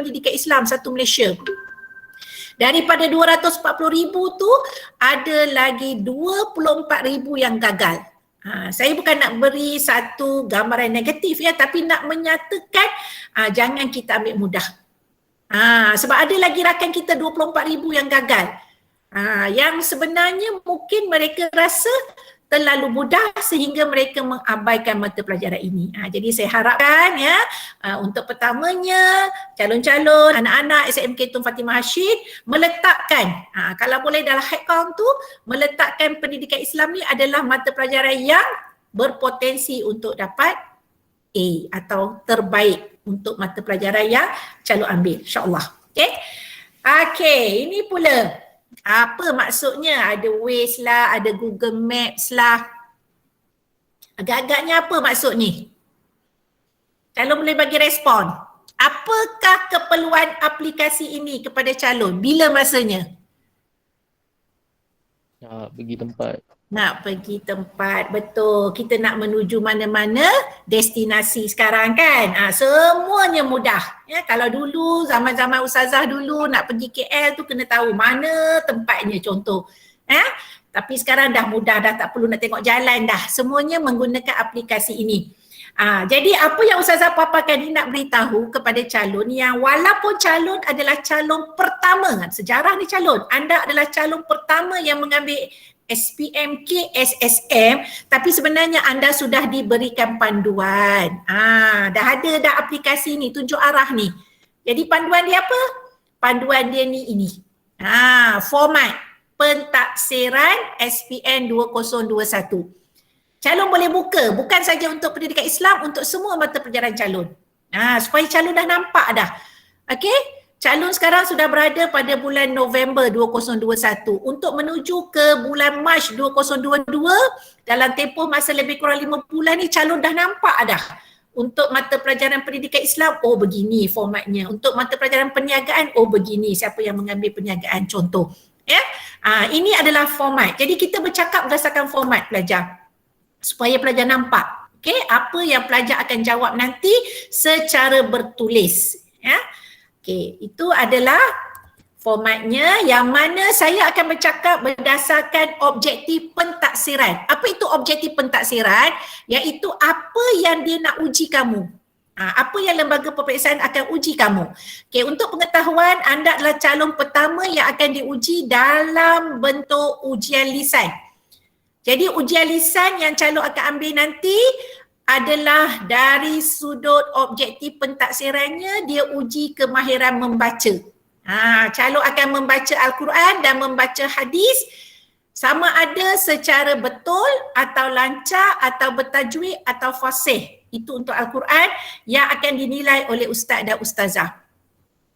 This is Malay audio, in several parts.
pendidikan Islam satu Malaysia. Daripada 240,000 tu ada lagi 24,000 yang gagal. Saya bukan nak beri satu gambaran negatif ya, tapi nak menyatakan jangan kita ambil mudah. Sebab ada lagi rakan kita 24,000 yang gagal. Yang sebenarnya mungkin mereka rasa terlalu mudah sehingga mereka mengabaikan mata pelajaran ini. Jadi saya harapkan ya, untuk pertamanya calon-calon anak-anak SMK Tun Fatimah Hashim meletakkan, kalau boleh dalam headcount tu, meletakkan pendidikan Islam ni adalah mata pelajaran yang berpotensi untuk dapat A atau terbaik untuk mata pelajaran yang calon ambil, insyaAllah. Okay, ini pula. Apa maksudnya? Ada Waze lah, ada Google Maps lah. Agak-agaknya apa maksud ni? Calon boleh bagi respon. Apakah keperluan aplikasi ini kepada calon? Bila masanya? Nak pergi tempat. Nak pergi tempat, betul. Kita nak menuju mana-mana destinasi sekarang kan. Semuanya mudah. Ya, kalau dulu zaman-zaman ustazah dulu nak pergi KL tu kena tahu mana tempatnya contoh. Tapi sekarang dah mudah, dah tak perlu nak tengok jalan dah. Semuanya menggunakan aplikasi ini. Jadi apa yang ustazah paparkan ni nak beritahu kepada calon yang walaupun calon adalah calon pertama, sejarah ni calon, anda adalah calon pertama yang mengambil SPMK, SSM, tapi sebenarnya anda sudah diberikan panduan. Dah ada dah aplikasi ni, tunjuk arah ni. Jadi panduan dia apa? Panduan dia ni ini. Format pentaksiran SPN 2021. Calon boleh buka, bukan saja untuk pendidikan Islam, untuk semua mata pelajaran calon. Supaya calon dah nampak dah. Okey? Calon sekarang sudah berada pada bulan November 2021. Untuk menuju ke bulan Mac 2022, dalam tempoh masa lebih kurang 5 bulan ni calon dah nampak dah. Untuk mata pelajaran pendidikan Islam, begini formatnya. Untuk mata pelajaran perniagaan, begini siapa yang mengambil perniagaan contoh. Ya? Ini adalah format. Jadi kita bercakap berdasarkan format pelajar. Supaya pelajar nampak. Okay? Apa yang pelajar akan jawab nanti secara bertulis. Ya? Okay, itu adalah formatnya yang mana saya akan bercakap berdasarkan objektif pentaksiran. Apa itu objektif pentaksiran? Iaitu apa yang dia nak uji kamu. Apa yang lembaga peperiksaan akan uji kamu. Okay, untuk pengetahuan, anda adalah calon pertama yang akan diuji dalam bentuk ujian lisan. Jadi ujian lisan yang calon akan ambil nanti adalah dari sudut objektif pentaksirannya, dia uji kemahiran membaca. Calon akan membaca Al-Quran dan membaca hadis sama ada secara betul atau lancar atau bertajwid atau fasih. Itu untuk Al-Quran yang akan dinilai oleh ustaz dan ustazah.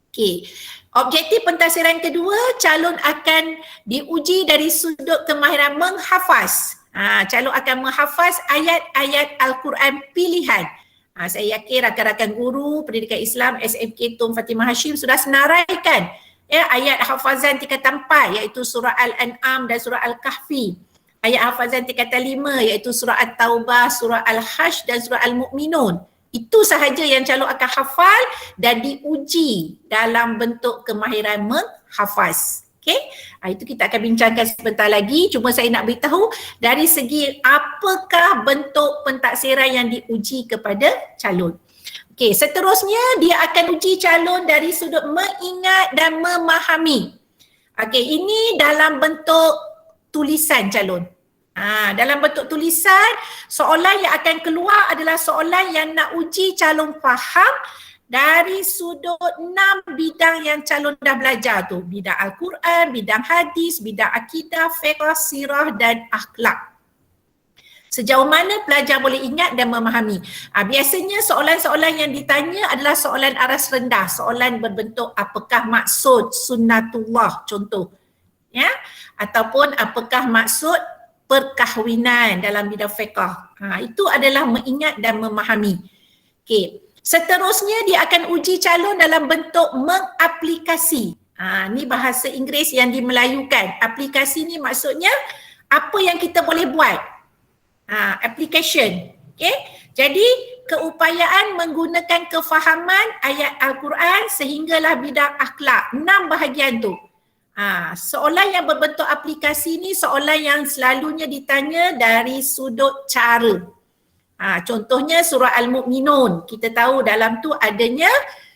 Okey. Objektif pentaksiran kedua, calon akan diuji dari sudut kemahiran menghafaz. Calon akan menghafaz ayat-ayat Al-Quran pilihan. Saya yakin rakan-rakan guru pendidikan Islam SMK Tun Fatimah Hashim sudah senaraikan ayat hafazan tingkatan 4 iaitu surah Al-An'am dan surah Al-Kahfi. Ayat hafazan tingkatan 5 iaitu surah At-Taubah, surah Al-Hajj dan surah Al-Mu'minun. Itu sahaja yang calon akan hafal dan diuji dalam bentuk kemahiran menghafaz. Okay, itu kita akan bincangkan sebentar lagi. Cuma saya nak beritahu dari segi apakah bentuk pentaksiran yang diuji kepada calon. Okay, seterusnya dia akan uji calon dari sudut mengingat dan memahami. Okay, ini dalam bentuk tulisan calon. Dalam bentuk tulisan, soalan yang akan keluar adalah soalan yang nak uji calon faham dari sudut 6 bidang yang calon dah belajar tu. Bidang Al-Quran, bidang hadis, bidang akidah, fiqh, sirah dan akhlak. Sejauh mana pelajar boleh ingat dan memahami. Biasanya soalan-soalan yang ditanya adalah soalan aras rendah. Soalan berbentuk apakah maksud sunnatullah contoh. Ya? Ataupun apakah maksud perkahwinan dalam bidang fiqh. Itu adalah mengingat dan memahami. Okey. Seterusnya dia akan uji calon dalam bentuk mengaplikasi. Ni bahasa Inggeris yang dimelayukan. Aplikasi ni maksudnya apa yang kita boleh buat. Application. Okay? Jadi keupayaan menggunakan kefahaman ayat Al-Quran sehinggalah bidang akhlak. 6 bahagian tu. Soalan yang berbentuk aplikasi ni soalan yang selalunya ditanya dari sudut cara. Contohnya surah Al-Mu'minun. Kita tahu dalam tu adanya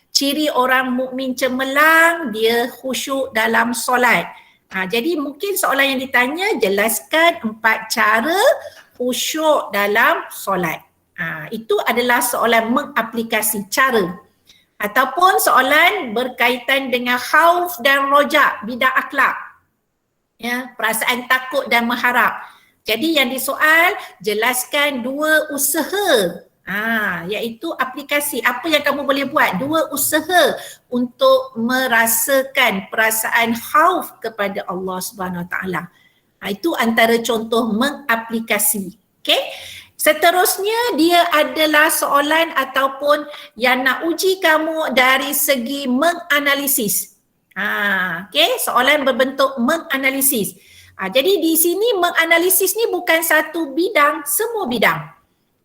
ciri orang mukmin cemerlang, dia khusyuk dalam solat. Jadi mungkin soalan yang ditanya, jelaskan 4 cara khusyuk dalam solat. Itu adalah soalan mengaplikasi cara. Ataupun soalan berkaitan dengan khauf dan roja, bidang akhlak. Ya, perasaan takut dan mengharap. Jadi yang disoal, jelaskan 2 usaha. Iaitu aplikasi. Apa yang kamu boleh buat? 2 usaha untuk merasakan perasaan khauf kepada Allah Subhanahu Wa Taala. Itu antara contoh mengaplikasi. Okay? Seterusnya dia adalah soalan ataupun yang nak uji kamu dari segi menganalisis. Okay, soalan berbentuk menganalisis. Jadi di sini menganalisis ni bukan satu bidang, semua bidang.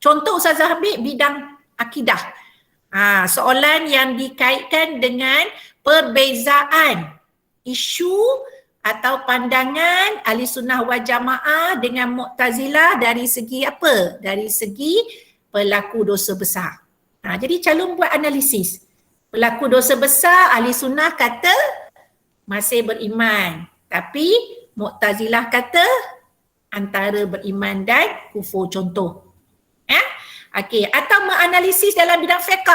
Contoh Ustazah ambil bidang akidah. Soalan yang dikaitkan dengan perbezaan isu atau pandangan Ahli Sunnah wal Jamaah dengan Mu'tazilah dari segi apa? Dari segi pelaku dosa besar. Jadi calon buat analisis. Pelaku dosa besar Ahli Sunnah kata masih beriman. Tapi Mu'tazilah kata antara beriman dan kufur, contoh. Okey, atau menganalisis dalam bidang fiqh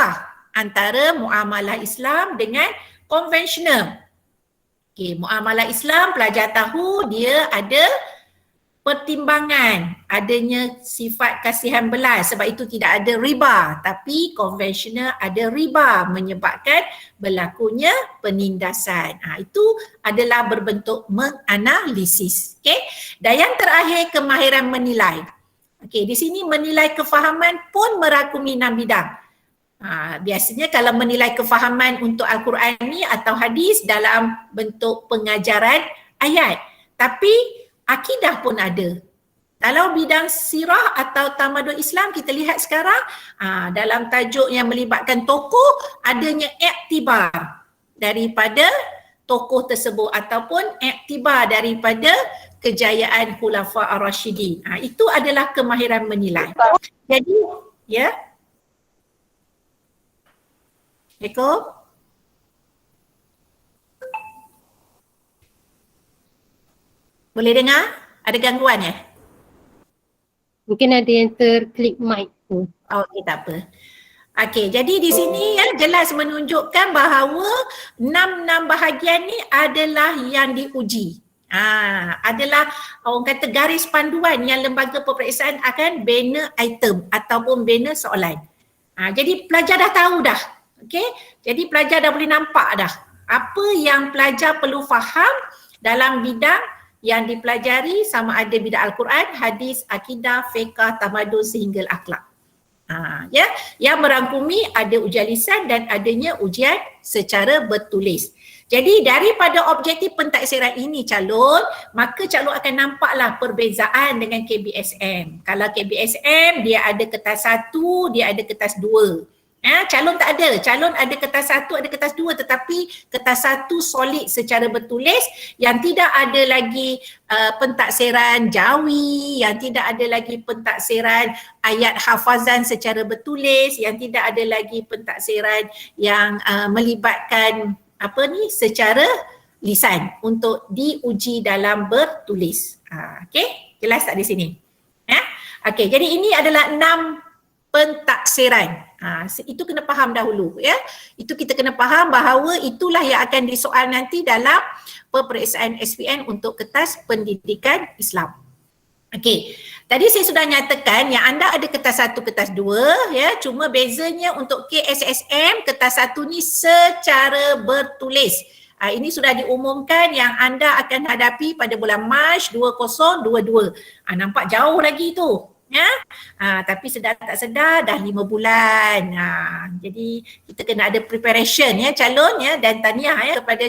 antara muamalah Islam dengan konvensional. Okey, muamalah Islam pelajar tahu dia ada pertimbangan adanya sifat kasihan belas, sebab itu tidak ada riba, tapi konvensional ada riba menyebabkan berlakunya penindasan. Itu adalah berbentuk menganalisis. Okey, dan yang terakhir kemahiran menilai. Okey, di sini menilai kefahaman pun merakumi 6 bidang. Biasanya kalau menilai kefahaman untuk Al-Quran ni atau hadis dalam bentuk pengajaran ayat. Tapi akidah pun ada. Dalam bidang sirah atau tamadun Islam kita lihat sekarang dalam tajuk yang melibatkan tokoh adanya iktibar daripada tokoh tersebut ataupun iktibar daripada kejayaan Khulafa Ar-Rasyidin. Itu adalah kemahiran menilai. Jadi, ya. Assalamualaikum. Boleh dengar? Ada gangguan ya? Mungkin ada yang terklik mic tu. Okey, tak apa. Okey, jadi di sini jelas menunjukkan bahawa 6 bahagian ni adalah yang diuji. Adalah orang kata garis panduan yang lembaga peperiksaan akan bina item ataupun bina soalan. Jadi pelajar dah tahu dah. Okey, jadi pelajar dah boleh nampak dah apa yang pelajar perlu faham dalam bidang yang dipelajari, sama ada bidang Al-Quran, hadis, akidah, fiqh, tamadun sehingga akhlak. Yang merangkumi ada ujian lisan dan adanya ujian secara bertulis. Jadi daripada objektif pentaksiran ini calon, maka calon akan nampaklah perbezaan dengan KBSM. Kalau KBSM dia ada kertas 1, dia ada kertas 2. Calon tak ada. Calon ada kertas 1, ada kertas 2, tetapi kertas 1 solid secara bertulis, yang tidak ada lagi pentaksiran jawi, yang tidak ada lagi pentaksiran ayat hafazan secara bertulis, yang tidak ada lagi pentaksiran yang melibatkan secara lisan untuk diuji dalam bertulis. Okey, jelas tak di sini? Okey, jadi ini adalah 6 pentaksiran. Itu kena faham dahulu ya. Itu kita kena faham bahawa itulah yang akan disoal nanti dalam peperiksaan SPM untuk kertas pendidikan Islam. Okey. Tadi saya sudah nyatakan yang anda ada kertas 1, kertas 2 ya. Cuma bezanya untuk KSSM kertas 1 ni secara bertulis. Ini sudah diumumkan yang anda akan hadapi pada bulan Mac 2022. Nampak jauh lagi tu. Ya, tapi sedar tak sedar dah 5 bulan. Jadi kita kena ada preparation ya calon ya, dan tahniah ya kepada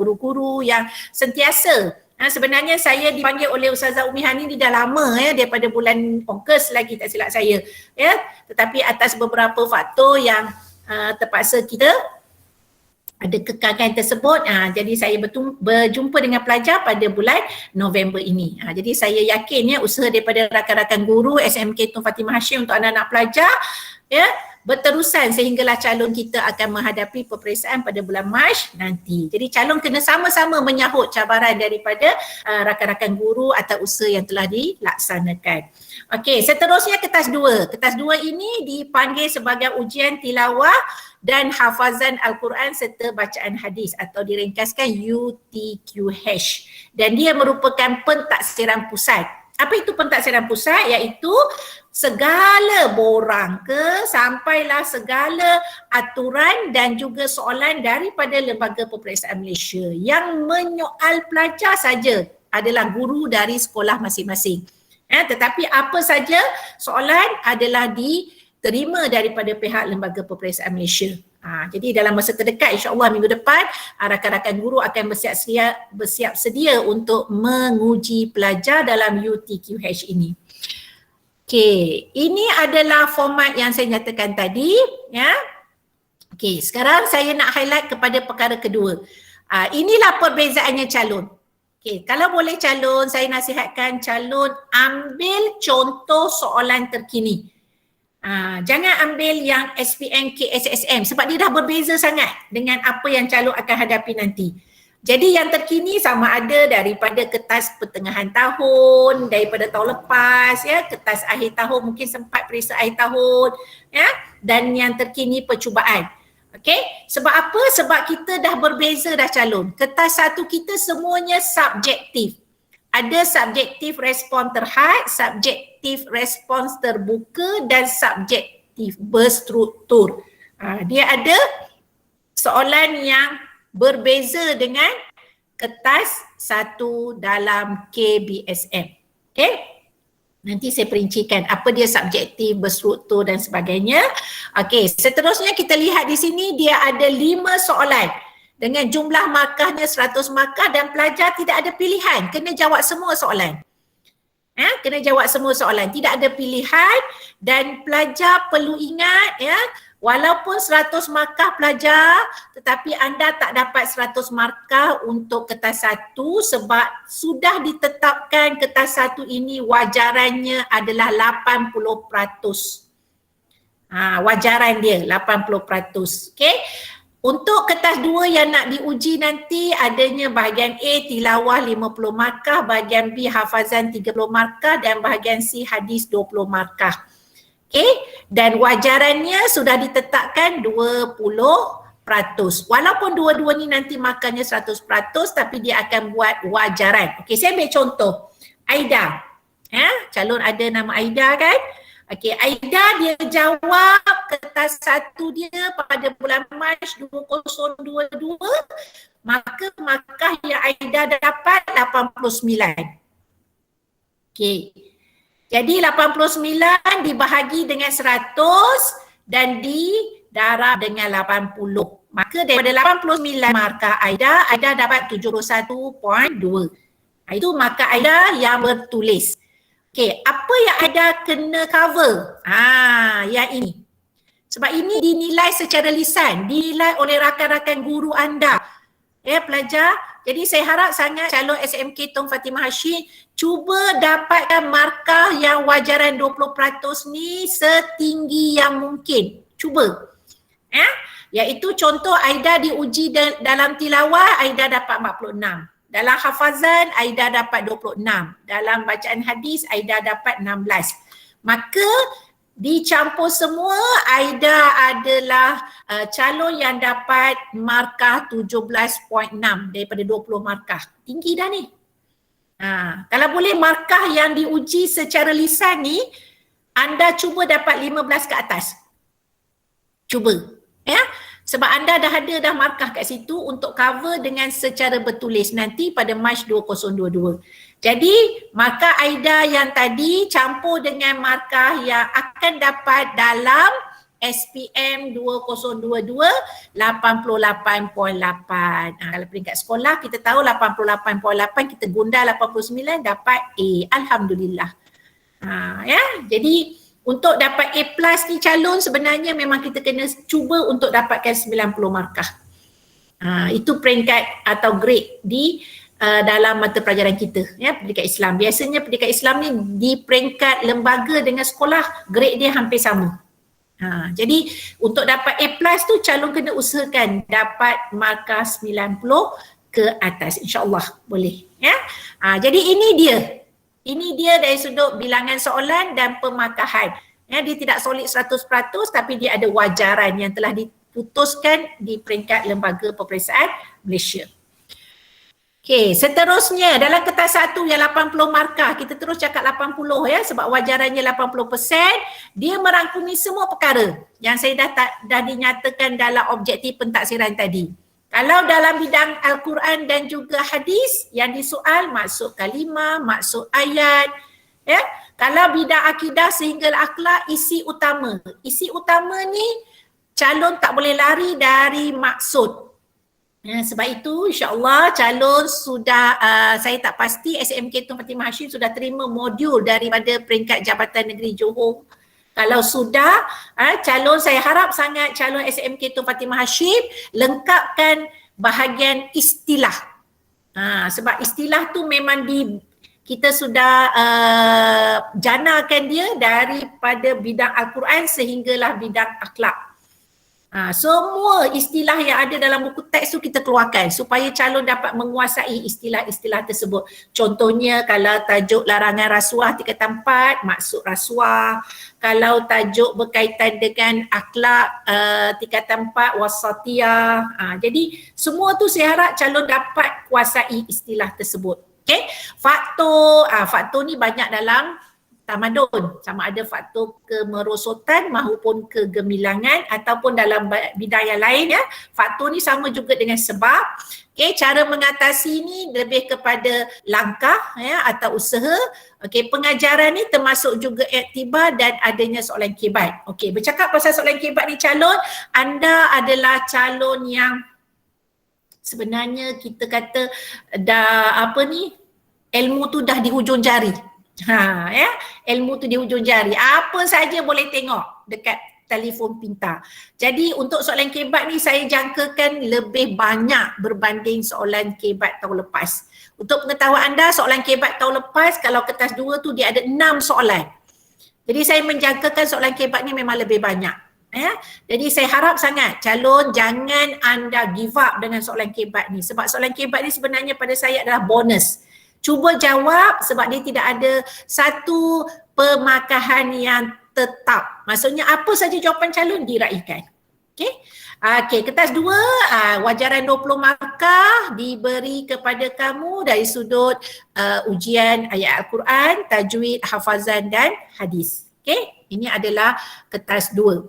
guru-guru yang sentiasa Sebenarnya saya dipanggil oleh Ustazah Umi Hani ni dah lama daripada bulan Ogos lagi tak silap saya. Tetapi atas beberapa faktor yang terpaksa kita ada kekangan tersebut, jadi saya berjumpa dengan pelajar pada bulan November ini. Jadi saya yakin usaha daripada rakan-rakan guru SMK Tun Fatimah Hashim untuk anak-anak pelajar berterusan sehinggalah calon kita akan menghadapi peperiksaan pada bulan Mac nanti. Jadi calon kena sama-sama menyahut cabaran daripada rakan-rakan guru atau usaha yang telah dilaksanakan. Okey, seterusnya kertas 2. Kertas 2 ini dipanggil sebagai ujian tilawah dan hafazan Al-Quran serta bacaan hadis atau diringkaskan UTQH. Dan dia merupakan pentaksiran pusat. Apa itu pentaksiran pusat? Iaitu segala borang sampailah segala aturan dan juga soalan daripada Lembaga Peperiksaan Malaysia yang menyoal pelajar saja adalah guru dari sekolah masing-masing. Tetapi apa saja soalan adalah diterima daripada pihak Lembaga Peperiksaan Malaysia. Jadi dalam masa terdekat insya-Allah minggu depan rakan-rakan guru akan bersiap sedia untuk menguji pelajar dalam UTQH ini. Okey, ini adalah format yang saya nyatakan tadi Okey, sekarang saya nak highlight kepada perkara kedua. Inilah perbezaannya calon. Okey, kalau boleh calon, saya nasihatkan calon ambil contoh soalan terkini. Jangan ambil yang SPM, KSSM sebab dia dah berbeza sangat dengan apa yang calon akan hadapi nanti. Jadi yang terkini sama ada daripada kertas pertengahan tahun, daripada tahun lepas, kertas akhir tahun mungkin sempat periksa akhir tahun, dan yang terkini percubaan. Okey, sebab apa? Sebab kita dah berbeza dah calon. Kertas satu kita semuanya subjektif. Ada subjektif respon terhad, subjektif respons terbuka dan subjektif berstruktur. Dia ada soalan yang berbeza dengan kertas satu dalam KBSM. Okey? Nanti saya perincikan apa dia subjektif, berstruktur dan sebagainya. Okey, seterusnya kita lihat di sini dia ada 5 soalan. Dengan jumlah markahnya 100 markah dan pelajar tidak ada pilihan. Kena jawab semua soalan. Kena jawab semua soalan. Tidak ada pilihan dan pelajar perlu ingat walaupun 100 markah pelajar tetapi anda tak dapat 100 markah untuk kertas 1 sebab sudah ditetapkan kertas 1 ini wajarannya adalah 80%. Wajaran dia 80%. Okey. Untuk kertas 2 yang nak diuji nanti adanya bahagian A tilawah 50 markah, bahagian B hafazan 30 markah dan bahagian C hadis 20 markah. Okey, dan wajarannya sudah ditetapkan 20%. Walaupun dua-dua ni nanti markahnya 100% tapi dia akan buat wajaran. Okey, saya ambil contoh. Aida. Calon ada nama Aida kan? Okey, Aida dia jawab kertas 1 dia pada bulan Mac 2022, maka markah yang Aida dapat 89. Okey. Jadi 89 dibahagi dengan 100 dan didarab dengan 80. Maka daripada 89 markah Aida, Aida dapat 71.2. Itu markah Aida yang bertulis. Okey, apa yang Aida kena cover? Yang ini. Sebab ini dinilai secara lisan, dinilai oleh rakan-rakan guru anda. Pelajar. Jadi saya harap sangat calon SMK Tun Fatimah Hashim cuba dapatkan markah yang wajaran 20% ni setinggi yang mungkin. Cuba. Iaitu contoh Aida diuji dalam tilawah, Aida dapat 46. Dalam hafazan, Aida dapat 26. Dalam bacaan hadis, Aida dapat 16. Maka dicampur semua, Aida adalah calon yang dapat markah 17.6 daripada 20 markah. Tinggi dah ni. Kalau boleh markah yang diuji secara lisan ni, anda cuba dapat 15 ke atas. Cuba. Sebab anda dah ada markah kat situ untuk cover dengan secara bertulis nanti pada Mac 2022. Jadi markah Aida yang tadi campur dengan markah yang akan dapat dalam SPM 2022 88.8. Kalau peringkat sekolah kita tahu 88.8, kita gunda 89 dapat A. Alhamdulillah. Ya, jadi untuk dapat A+ ni calon sebenarnya memang kita kena cuba untuk dapatkan 90 markah. Itu peringkat atau grade di dalam mata pelajaran kita, ya, pendidikan Islam. Biasanya pendidikan Islam ni di peringkat lembaga dengan sekolah, grade dia hampir sama. Jadi untuk dapat A+ tu calon kena usahakan dapat markah 90 ke atas, insya-Allah boleh, ya. Jadi ini dia dari sudut bilangan soalan dan pemarkahan. Ya, dia tidak solid 100% tapi dia ada wajaran yang telah diputuskan di peringkat Lembaga Peperiksaan Malaysia. Okey, seterusnya dalam kertas 1 yang 80 markah, kita terus cakap 80 ya sebab wajarannya 80%, dia merangkumi semua perkara yang saya dah dinyatakan dalam objektif pentaksiran tadi. Kalau dalam bidang Al-Quran dan juga hadis yang disoal maksud kalimah, maksud ayat, ya. Kalau bidang akidah sehingga akhlak, isi utama. Isi utama ni calon tak boleh lari dari maksud. Ya, sebab itu insya-Allah calon sudah saya tak pasti SMK Tun Fatimah Hashim sudah terima modul daripada peringkat Jabatan Negeri Johor. Kalau sudah, calon saya harap sangat calon SMK Tun Fatimah Hashim lengkapkan bahagian istilah. Sebab istilah tu memang kita sudah janakan dia daripada bidang Al-Quran sehinggalah bidang akhlak. Semua istilah yang ada dalam buku teks tu kita keluarkan supaya calon dapat menguasai istilah-istilah tersebut. Contohnya kalau tajuk larangan rasuah tingkatan 4, maksud rasuah. Kalau tajuk berkaitan dengan akhlak tingkatan 4, wasatiyah. Jadi semua tu saya harap calon dapat kuasai istilah tersebut. Okay? Faktor ni banyak dalam tamadun, sama ada faktor kemerosotan maupun kegemilangan ataupun dalam bidang yang lain, ya. Faktor ni sama juga dengan sebab. Okay, cara mengatasi ni lebih kepada langkah, ya, atau usaha. Okay, pengajaran ni termasuk juga iktibar dan adanya soalan kibat. Okay, bercakap pasal soalan kibat ni calon, anda adalah calon yang sebenarnya kita kata ilmu tu dah di hujung jari. Ya, ilmu tu di hujung jari. Apa saja boleh tengok dekat telefon pintar. Jadi untuk soalan kebat ni saya jangkakan lebih banyak berbanding soalan kebat tahun lepas. Untuk pengetahuan anda, soalan kebat tahun lepas kalau kertas 2 tu dia ada 6 soalan. Jadi saya menjangkakan soalan kebat ni memang lebih banyak. Ya, jadi saya harap sangat calon jangan anda give up dengan soalan kebat ni. Sebab soalan kebat ni sebenarnya pada saya adalah bonus. Cuba jawab sebab dia tidak ada satu pemarkahan yang tetap. Maksudnya apa saja jawapan calon diraikan. Okey, kertas 2, wajaran 20 markah diberi kepada kamu dari sudut ujian ayat Al-Quran, tajwid, hafazan dan hadis. Okey, ini adalah kertas 2.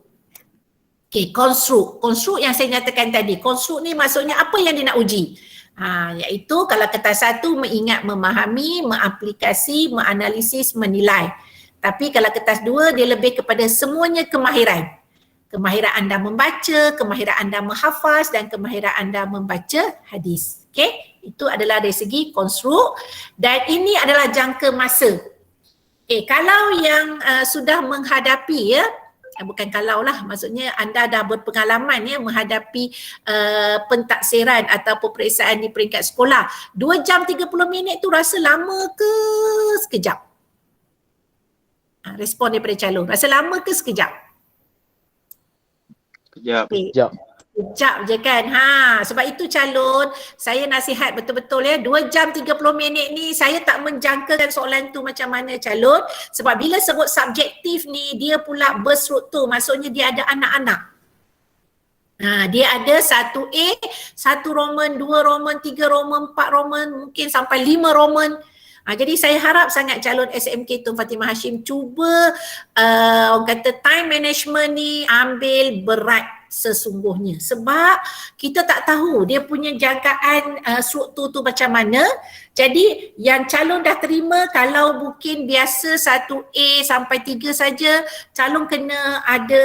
Okey, konstruk. Konstruk yang saya nyatakan tadi. Konstruk ni maksudnya apa yang dia nak uji? Iaitu kalau kertas 1 mengingat, memahami, mengaplikasi, menganalisis, menilai. Tapi kalau kertas 2 dia lebih kepada semuanya kemahiran. Kemahiran anda membaca, kemahiran anda menghafaz dan kemahiran anda membaca hadis. Okey, itu adalah dari segi konstruk dan ini adalah jangka masa. Okey, kalau yang sudah menghadapi, ya, bukan kalau lah, maksudnya anda dah berpengalaman, ya, menghadapi pentaksiran atau peperiksaan di peringkat sekolah. 2 jam 30 minit tu rasa lama ke sekejap? Respon daripada calon, rasa lama ke sekejap? Sekejap. Sekejap je kan. Sebab itu calon, saya nasihat betul-betul, ya, 2 jam 30 minit ni saya tak menjangkakan soalan tu macam mana calon. Sebab bila sebut subjektif ni, dia pula berstruktur, maksudnya dia ada anak-anak. Dia ada 1A, 1 Roman, 2 Roman, 3 Roman, 4 Roman, mungkin sampai 5 Roman. Jadi saya harap sangat calon SMK Tun Fatimah Hashim cuba orang kata time management ni ambil berat sesungguhnya. Sebab kita tak tahu dia punya jangkaan struktur tu macam mana. Jadi yang calon dah terima, kalau mungkin biasa 1A sampai 3 saja, calon kena ada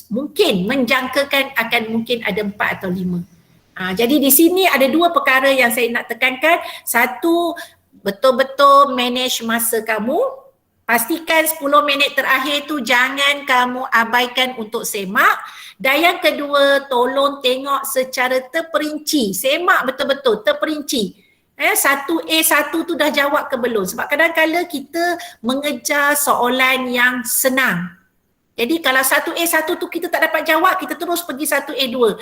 mungkin menjangkakan akan mungkin ada 4 atau 5. Jadi di sini ada 2 perkara yang saya nak tekankan. Satu, betul-betul manage masa kamu. Pastikan 10 minit terakhir tu jangan kamu abaikan untuk semak. Dan yang kedua, tolong tengok secara terperinci. Semak betul-betul, terperinci. 1A1 tu dah jawab ke belum? Sebab kadang-kadang kita mengejar soalan yang senang. Jadi kalau 1A1 tu kita tak dapat jawab, kita terus pergi 1A2.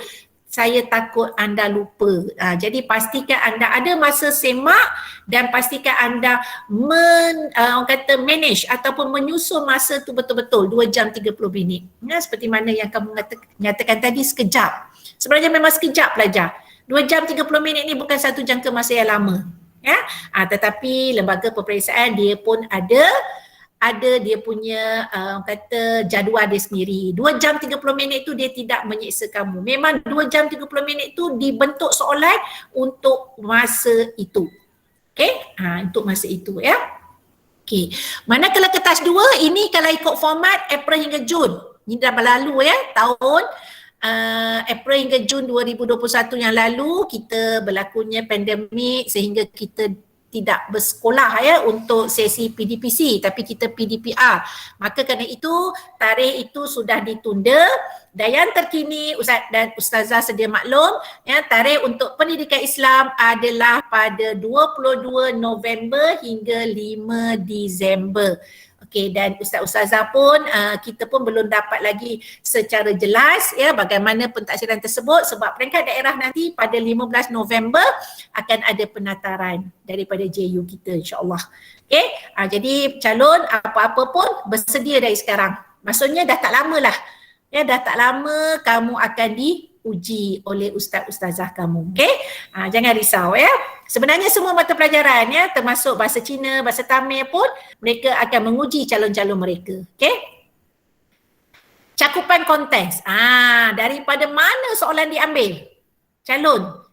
Saya takut anda lupa. Jadi pastikan anda ada masa semak dan pastikan anda manage ataupun menyusun masa tu betul-betul 2 jam 30 minit. Seperti mana yang kamu nyatakan tadi, sekejap. Sebenarnya memang sekejap pelajar. 2 jam 30 minit ni bukan satu jangka masa yang lama. Tetapi lembaga peperiksaan dia pun ada dia punya jadual dia sendiri. 2 jam 30 minit tu dia tidak menyiksa kamu. Memang 2 jam 30 minit tu dibentuk soalan untuk masa itu. Okey? Untuk masa itu ya. Okey. Manakala kertas 2 ini kalau ikut format April hingga Jun. Ini dah berlalu ya, tahun April hingga Jun 2021 yang lalu kita berlakunya pandemik sehingga kita tidak bersekolah ya untuk sesi PDPC, tapi kita PDPR. Maka kerana itu tarikh itu sudah ditunda dan yang terkini Ustaz dan Ustazah sedia maklum ya, tarikh untuk pendidikan Islam adalah pada 22 November hingga 5 Disember. Okey, dan Ustaz-Ustazah pun kita pun belum dapat lagi secara jelas ya bagaimana pentaksiran tersebut sebab peringkat daerah nanti pada 15 November akan ada penataran daripada JU kita insya-Allah. Okey, jadi calon apa-apa pun bersedia dari sekarang. Maksudnya dah tak lama lah. Ya, dah tak lama kamu akan diuji oleh ustaz-ustazah kamu. Okey? Jangan risau ya. Sebenarnya semua mata pelajaran ya, termasuk bahasa Cina, bahasa Tamil pun mereka akan menguji calon-calon mereka. Okey? Cakupan konteks. Daripada mana soalan diambil? Calon.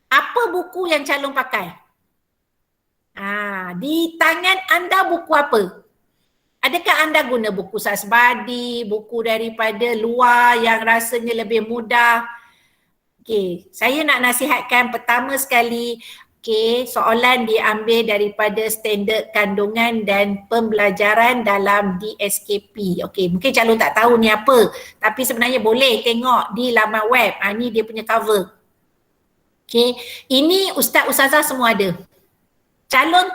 Apa buku yang calon pakai? Di tangan anda buku apa? Adakah anda guna buku Sasbadi, buku daripada luar yang rasanya lebih mudah? Okey, saya nak nasihatkan pertama sekali, soalan diambil daripada standard kandungan dan pembelajaran dalam DSKP. Okey, mungkin calon tak tahu ni apa, tapi sebenarnya boleh tengok di laman web. Ni dia punya cover. Okey, ini ustaz-ustazah semua ada. Calon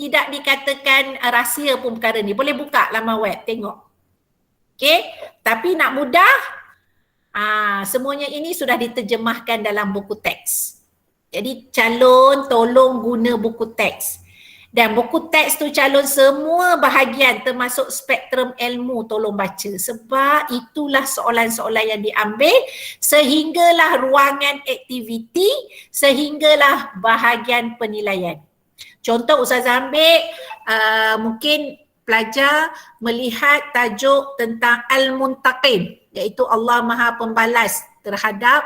tidak dikatakan rahsia pun perkara ni. Boleh buka laman web, tengok. Okey, tapi nak mudah, semuanya ini sudah diterjemahkan dalam buku teks. Jadi calon tolong guna buku teks. Dan buku teks tu calon semua bahagian termasuk spektrum ilmu tolong baca. Sebab itulah soalan-soalan yang diambil sehinggalah ruangan aktiviti, sehinggalah bahagian penilaian. Contoh Ustazah ambil mungkin pelajar melihat tajuk tentang Al-Muntaqim, iaitu Allah Maha Pembalas terhadap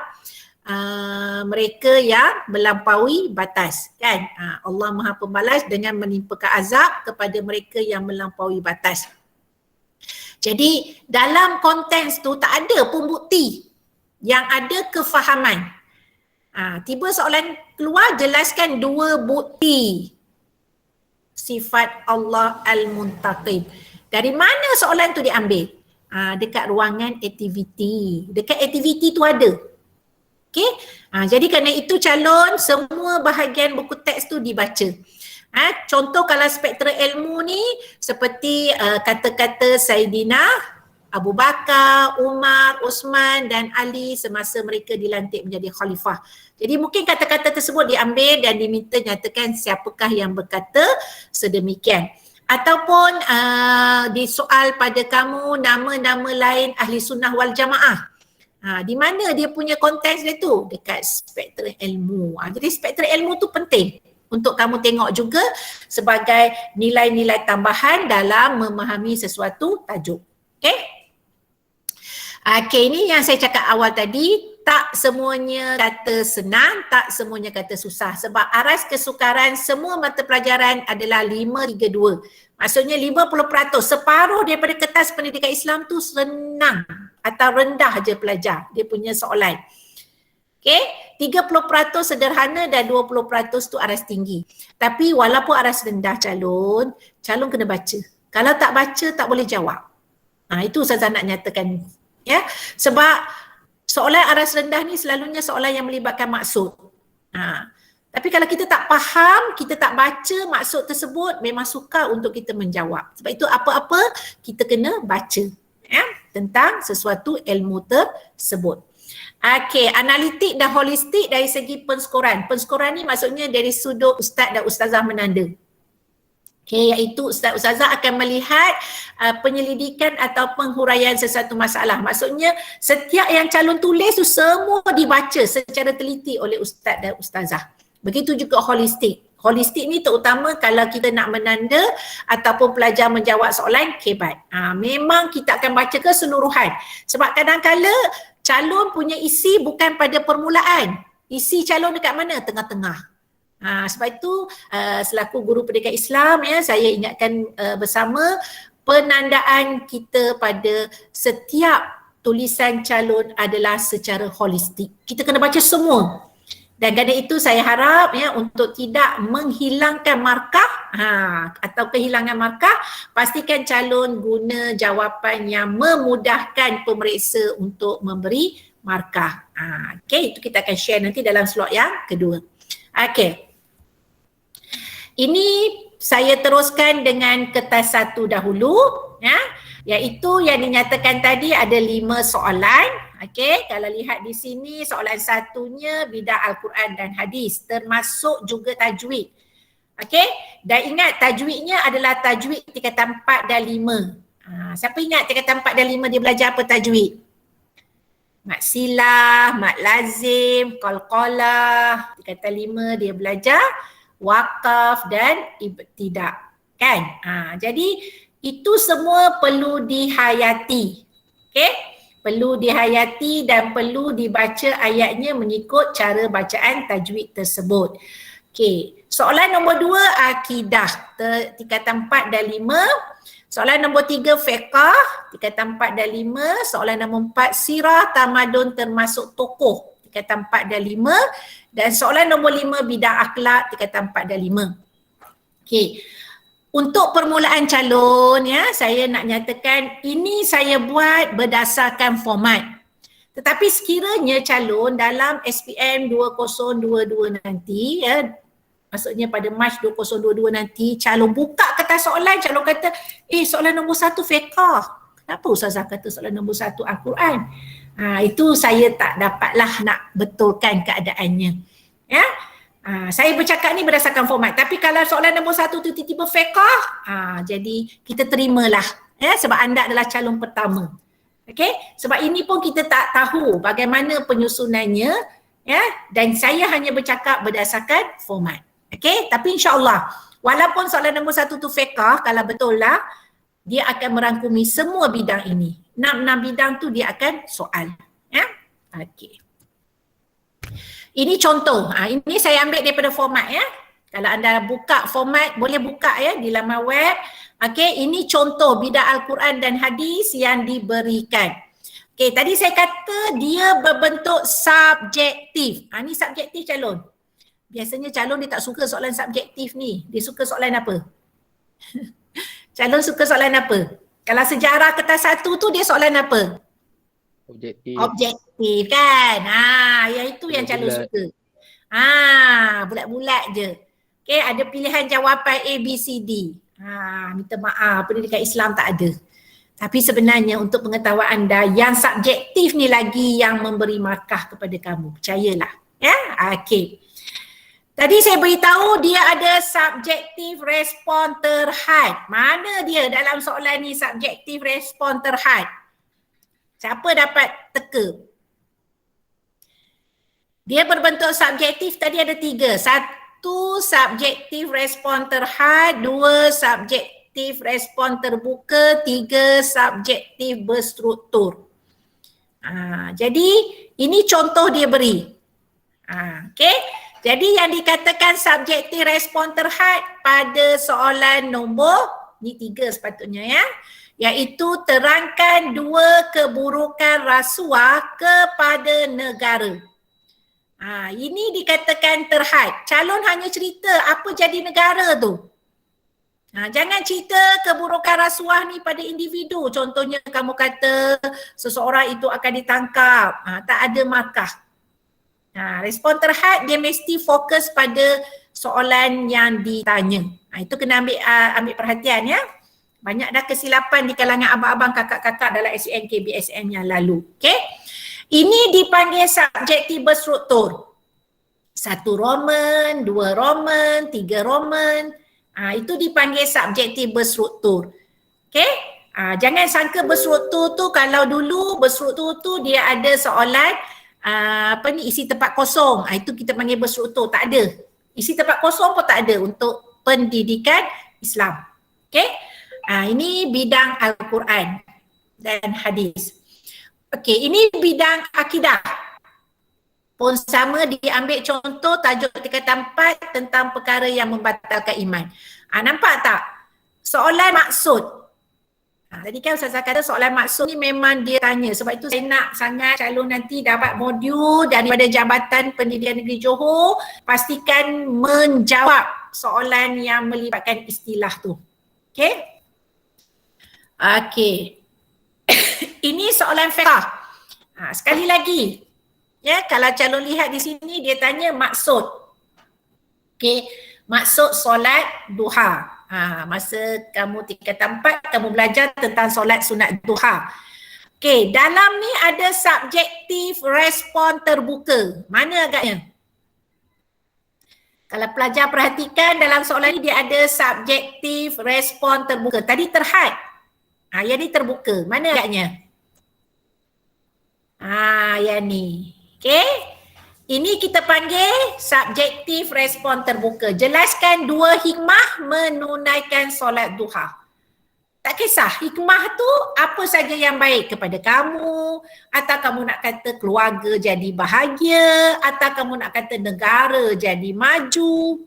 mereka yang melampaui batas kan. Allah Maha Pembalas dengan menimpakan azab kepada mereka yang melampaui batas. Jadi dalam konteks tu tak ada pun bukti, yang ada kefahaman. Tiba soalan keluar, jelaskan 2 bukti sifat Allah Al-Muntaqim. Dari mana soalan tu diambil? Dekat ruangan aktiviti. Dekat aktiviti tu ada. Okey? Jadi kerana itu calon semua bahagian buku teks tu dibaca. Contoh kalau spektrum ilmu ni seperti kata-kata Saidina Abu Bakar, Umar, Osman dan Ali semasa mereka dilantik menjadi khalifah. Jadi mungkin kata-kata tersebut diambil dan diminta nyatakan siapakah yang berkata sedemikian. Ataupun disoal pada kamu nama-nama lain ahli sunnah wal jamaah. Di mana dia punya konteks dia tu? Dekat spektrum ilmu. Jadi spektrum ilmu tu penting untuk kamu tengok juga sebagai nilai-nilai tambahan dalam memahami sesuatu tajuk. Okey? Okey, ini yang saya cakap awal tadi, tak semuanya kata senang, tak semuanya kata susah. Sebab aras kesukaran semua mata pelajaran adalah 5-3-2. Maksudnya 50%, separuh daripada kertas pendidikan Islam tu senang atau rendah je pelajar dia punya soalan. Okey, 30% sederhana dan 20% tu aras tinggi. Tapi walaupun aras rendah calon kena baca. Kalau tak baca tak boleh jawab. Itu Ustazah nak nyatakan. Ya, sebab soalan aras rendah ni selalunya soalan yang melibatkan maksud. Tapi kalau kita tak faham, kita tak baca maksud tersebut, memang sukar untuk kita menjawab. Sebab itu apa-apa kita kena baca tentang sesuatu ilmu tersebut. Okey, analitik dan holistik dari segi penskoran. Penskoran ni maksudnya dari sudut ustaz dan ustazah menanda. Okey, iaitu ustaz-ustazah akan melihat penyelidikan atau penghuraian sesuatu masalah. Maksudnya setiap yang calon tulis tu semua dibaca secara teliti oleh ustaz dan ustazah. Begitu juga holistik. Holistik ni terutama kalau kita nak menanda ataupun pelajar menjawab soalan kebat. Memang kita akan baca keseluruhan. Sebab kadang-kala calon punya isi bukan pada permulaan. Isi calon dekat mana? Tengah-tengah. Sebab itu selaku guru pendidikan Islam saya ingatkan bersama penandaan kita pada setiap tulisan calon adalah secara holistik. Kita kena baca semua. Dan kerana itu saya harap untuk tidak menghilangkan markah atau kehilangan markah, pastikan calon guna jawapan yang memudahkan pemeriksa untuk memberi markah. Okey, itu kita akan share nanti dalam slot yang kedua. Okey. Ini saya teruskan dengan kertas satu dahulu, iaitu yang dinyatakan tadi ada 5 soalan. Okey, kalau lihat di sini soalan satunya bidang Al-Quran dan hadis, termasuk juga tajwid. Okey, dan ingat tajwidnya adalah tajwid tingkatan 4 dan 5. Siapa ingat tingkatan 4 dan 5 dia belajar apa tajwid? Mat silah, mat lazim, qalqalah. Tingkatan 5 dia belajar wakaf dan ibtidak, kan? Jadi itu semua perlu dihayati. Okey? Perlu dihayati dan perlu dibaca ayatnya mengikut cara bacaan tajwid tersebut. Okey, soalan nombor 2 akidah tingkatan 4 dan 5. Soalan nombor 3 fiqh tingkatan 4 dan 5. Soalan nombor 4 sirah tamadun termasuk tokoh tingkatan 4 dan 5. Dan soalan nombor 5 bidang akhlak tingkatan 4 dan 5. Okey. Untuk permulaan calon saya nak nyatakan ini saya buat berdasarkan format. Tetapi sekiranya calon dalam SPM 2022 nanti maksudnya pada Mac 2022 nanti calon buka kertas soalan, calon kata soalan nombor 1 fiqh. Kenapa Ustazah kata soalan nombor 1 Al-Quran? Itu saya tak dapatlah nak betulkan keadaannya. Saya bercakap ni berdasarkan format. Tapi kalau soalan nombor 1 tu tiba-tiba fiqh, jadi kita terimalah sebab anda adalah calon pertama. Okey? Sebab ini pun kita tak tahu bagaimana penyusunannya dan saya hanya bercakap berdasarkan format. Okey? Tapi insya-Allah walaupun soalan nombor 1 tu fiqh, kalau betul lah dia akan merangkumi semua bidang ini. 6 bidang tu dia akan soal. Okey. Ini contoh. Ini saya ambil daripada format Kalau anda buka format, boleh buka di laman web. Okey, ini contoh bidang Al-Quran dan hadis yang diberikan. Okey, tadi saya kata dia berbentuk subjektif. Ini subjektif calon. Biasanya calon dia tak suka soalan subjektif ni. Dia suka soalan apa? Calon suka soalan apa? Kalau sejarah kertas 1 tu dia soalan apa? Objektif kan? Yang itu yang calon suka. Bulat-bulat je. Okay, ada pilihan jawapan A, B, C, D. Minta maaf, pendidikan Islam tak ada. Tapi sebenarnya untuk pengetahuan anda, yang subjektif ni lagi yang memberi markah kepada kamu. Percayalah. Okay. Tadi saya beritahu dia ada subjektif respon terhad. Mana dia dalam soalan ni subjektif respon terhad? Siapa dapat teka? Dia berbentuk subjektif tadi ada 3. 1 subjektif respon terhad, 2 subjektif respon terbuka, 3 subjektif berstruktur. Jadi ini contoh dia beri. Okey. Jadi yang dikatakan subjektif respon terhad pada soalan nombor ni 3 sepatutnya ya, iaitu terangkan 2 keburukan rasuah kepada negara. Ini dikatakan terhad. Calon hanya cerita apa jadi negara tu. Jangan cerita keburukan rasuah ni pada individu. Contohnya kamu kata seseorang itu akan ditangkap. Tak ada markah. Respon terhad dia mesti fokus pada soalan yang ditanya. Itu kena ambil perhatian ya. Banyak dah kesilapan di kalangan abang-abang kakak-kakak dalam SEN KBSM yang lalu. Okay? Ini dipanggil subjektif berstruktur. 1 Roman, 2 Roman, 3 Roman. Itu dipanggil subjektif berstruktur. Okay? Jangan sangka berstruktur tu kalau dulu berstruktur tu dia ada soalan isi tempat kosong. Itu kita panggil berstruktur. Tak ada. Isi tempat kosong pun tak ada untuk pendidikan Islam. Okay? Ini bidang Al-Quran dan hadis. Okay, ini bidang akidah. Pun sama diambil contoh tajuk tingkatan 4 tentang perkara yang membatalkan iman. Nampak tak? Soalan maksud. Tadi kan Ustazah kata soalan maksud ni memang dia tanya. Sebab itu saya nak sangat calon nanti dapat modul daripada Jabatan Pendidikan Negeri Johor. Pastikan menjawab soalan yang melibatkan istilah tu. Okay? Okay. Ini soalan fiqh. Sekali lagi. Ya, kalau calon lihat di sini dia tanya maksud. Okay. Maksud solat duha. Masa kamu tingkatan 4 kamu belajar tentang solat sunat duha. Okay, dalam ni ada subjektif respon terbuka. Mana agaknya? Kalau pelajar perhatikan dalam soalan ni dia ada subjektif respon terbuka. Tadi terhad. Yang ni terbuka. Mana agaknya? Yang ni. Okay. Ini kita panggil subjektif respon terbuka. Jelaskan 2 hikmah menunaikan solat duha. Tak kisah hikmah tu apa saja yang baik kepada kamu, atau kamu nak kata keluarga jadi bahagia, atau kamu nak kata negara jadi maju.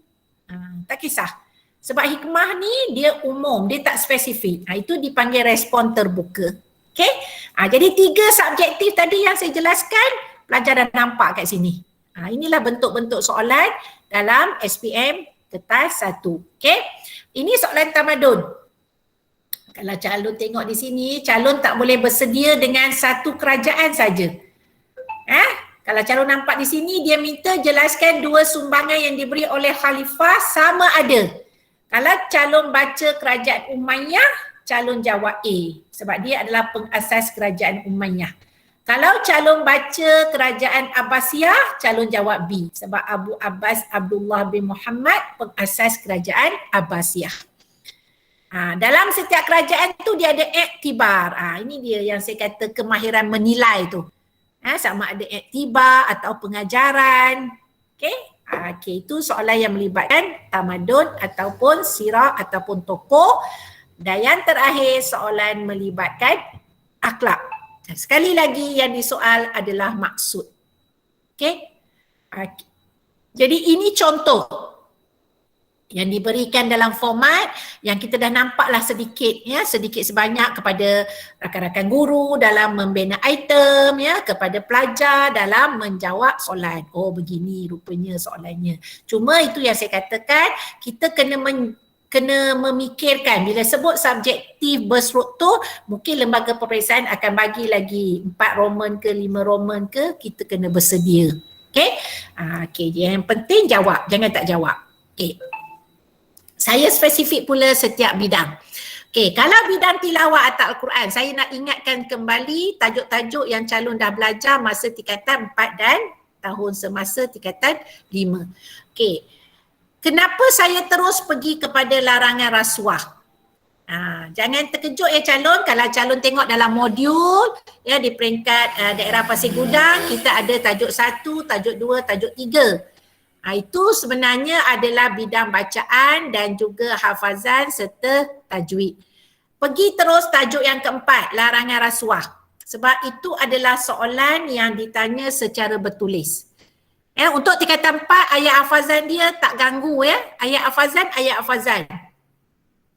Tak kisah. Sebab hikmah ni dia umum, dia tak spesifik. Itu dipanggil respon terbuka. Okay? Jadi 3 subjektif tadi yang saya jelaskan, pelajar dah nampak kat sini. Inilah bentuk-bentuk soalan dalam SPM kertas 1. Okay? Ini soalan tamadun. Kalau calon tengok di sini, calon tak boleh bersedia dengan satu kerajaan saja. Kalau calon nampak di sini, dia minta jelaskan 2 sumbangan yang diberi oleh khalifah sama ada. Kalau calon baca kerajaan Umayyah, calon jawab A. Sebab dia adalah pengasas kerajaan Umayyah. Kalau calon baca kerajaan Abbasiyah, calon jawab B. Sebab Abu Abbas Abdullah bin Muhammad pengasas kerajaan Abbasiyah. Dalam setiap kerajaan tu dia ada iktibar. Ini dia yang saya kata kemahiran menilai tu. Sama ada iktibar atau pengajaran. Okay, itu soalan yang melibatkan tamadun ataupun sirah ataupun tokoh. Dan yang terakhir soalan melibatkan akhlak. Sekali lagi yang disoal adalah maksud. Okay? Jadi ini contoh yang diberikan dalam format yang kita dah nampaklah sedikit ya, sedikit sebanyak kepada rakan-rakan guru dalam membina item ya, kepada pelajar dalam menjawab soalan. Oh begini rupanya soalannya. Cuma itu yang saya katakan, kita kena memikirkan bila sebut subjektif berstruktur, mungkin lembaga peperiksaan akan bagi lagi 4 Roman ke 5 Roman ke, kita kena bersedia. Okay? Okay, yang penting jawab, jangan tak jawab. Okay. Saya spesifik pula setiap bidang. Okay, kalau bidang tilawah atau Al-Quran, saya nak ingatkan kembali tajuk-tajuk yang calon dah belajar masa tingkatan 4 dan tahun semasa tingkatan 5. Okay. Kenapa saya terus pergi kepada larangan rasuah? Jangan terkejut ya calon, kalau calon tengok dalam modul ya di peringkat daerah Pasir Gudang, kita ada tajuk 1, tajuk 2, tajuk 3. Itu sebenarnya adalah bidang bacaan dan juga hafazan serta tajwid. Pergi terus tajuk yang keempat, larangan rasuah. Sebab itu adalah soalan yang ditanya secara bertulis. Untuk tingkatan 4, ayat hafazan dia tak ganggu ya. Ayat hafazan.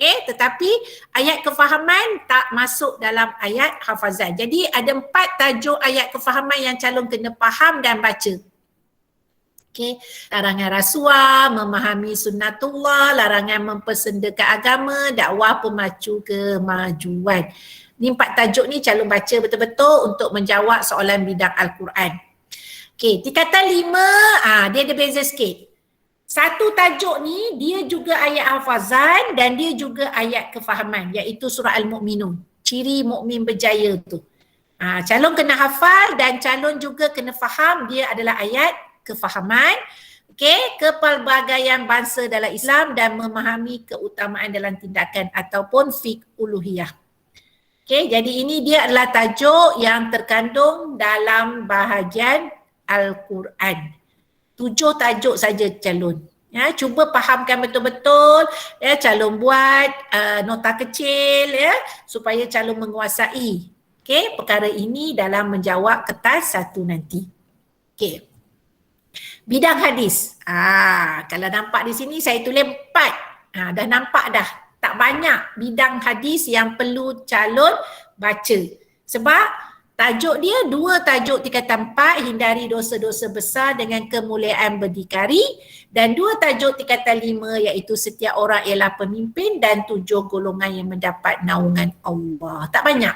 Tetapi ayat kefahaman tak masuk dalam ayat hafazan. Jadi ada 4 tajuk ayat kefahaman yang calon kena faham dan baca. Larangan rasuah, memahami sunnatullah, larangan mempersendakan agama, dakwah pemacu kemajuan. Ni 4 tajuk ni calon baca betul-betul untuk menjawab soalan bidang Al-Quran. Tingkatan 5, dia ada beza sikit. Satu tajuk ni dia juga ayat hafazan dan dia juga ayat kefahaman, iaitu surah Al-Mu'minun. Ciri mukmin berjaya tu. Calon kena hafal dan calon juga kena faham dia adalah ayat kefahaman, kepelbagaian bangsa dalam Islam dan memahami keutamaan dalam tindakan ataupun fiqh uluhiyah. Jadi ini dia adalah tajuk yang terkandung dalam bahagian Al-Quran. 7 tajuk saja calon. Cuba fahamkan betul-betul, calon buat nota kecil supaya calon menguasai perkara ini dalam menjawab kertas 1 nanti. Bidang hadis. Kalau nampak di sini saya tulis 4. Dah nampak dah. Tak banyak bidang hadis yang perlu calon baca. Sebab tajuk dia 2 tajuk tingkatan 4, hindari dosa-dosa besar dengan kemuliaan berdikari, dan 2 tajuk tingkatan 5 iaitu setiap orang ialah pemimpin dan 7 golongan yang mendapat naungan Allah. Tak banyak.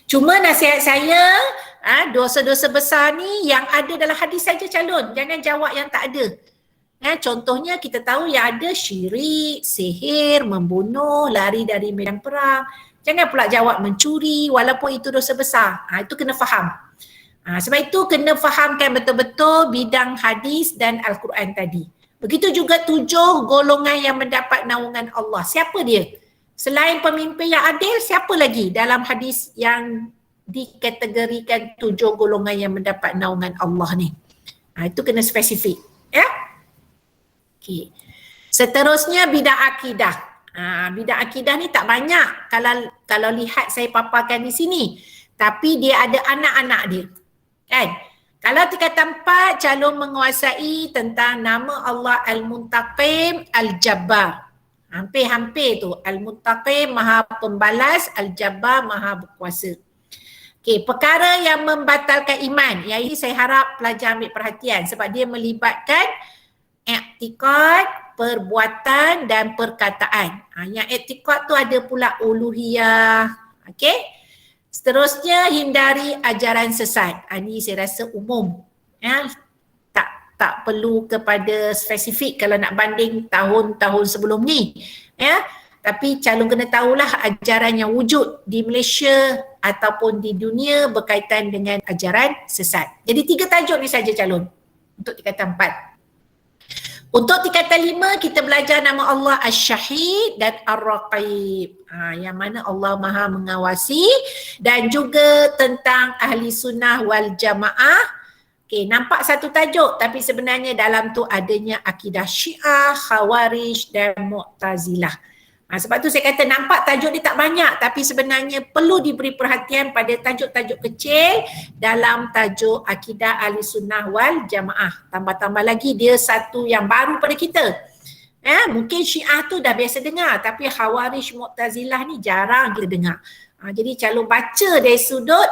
Cuma nasihat saya, dosa-dosa besar ni yang ada dalam hadis saja calon. Jangan jawab yang tak ada. Contohnya kita tahu yang ada syirik, sihir, membunuh, lari dari medan perang. Jangan pula jawab mencuri walaupun itu dosa besar. Itu kena faham. Sebab itu kena fahamkan betul-betul bidang hadis dan Al-Quran tadi. Begitu juga 7 golongan yang mendapat naungan Allah. Siapa dia? Selain pemimpin yang adil, siapa lagi dalam hadis yang dikategorikan 7 golongan yang mendapat naungan Allah ni? Itu kena spesifik. Seterusnya bidang akidah. Bidang akidah ni tak banyak kalau lihat saya paparkan di sini. Tapi dia ada anak-anak dia. Kalau tingkatan 4, calon menguasai tentang nama Allah Al-Muntaqim, Al-Jabbar. Hampir-hampir tu. Al-Muntaqim maha pembalas, Al-Jabbar maha berkuasa. Perkara yang membatalkan iman. Yang ini saya harap pelajar ambil perhatian sebab dia melibatkan i'tiqad, perbuatan dan perkataan. Yang i'tiqad tu ada pula uluhiyah. Seterusnya hindari ajaran sesat. Ini saya rasa umum. Tak perlu kepada spesifik kalau nak banding tahun-tahun sebelum ni. Tapi calon kena tahulah ajaran yang wujud di Malaysia ataupun di dunia berkaitan dengan ajaran sesat. Jadi 3 tajuk ni saja calon untuk tingkatan 4. Untuk tingkatan 5 kita belajar nama Allah Asy-Syahid dan Ar-Raqib. Yang mana Allah Maha mengawasi, dan juga tentang ahli sunnah wal jamaah. Nampak satu tajuk tapi sebenarnya dalam tu adanya akidah Syiah, Khawarij dan Mu'tazilah. Sebab tu saya kata nampak tajuk dia tak banyak tapi sebenarnya perlu diberi perhatian pada tajuk-tajuk kecil dalam tajuk akidah ahli sunnah wal jamaah. Tambah-tambah lagi dia satu yang baru pada kita. Mungkin Syiah tu dah biasa dengar tapi Khawarij, Mu'tazilah ni jarang kita dengar. Jadi calon baca dari sudut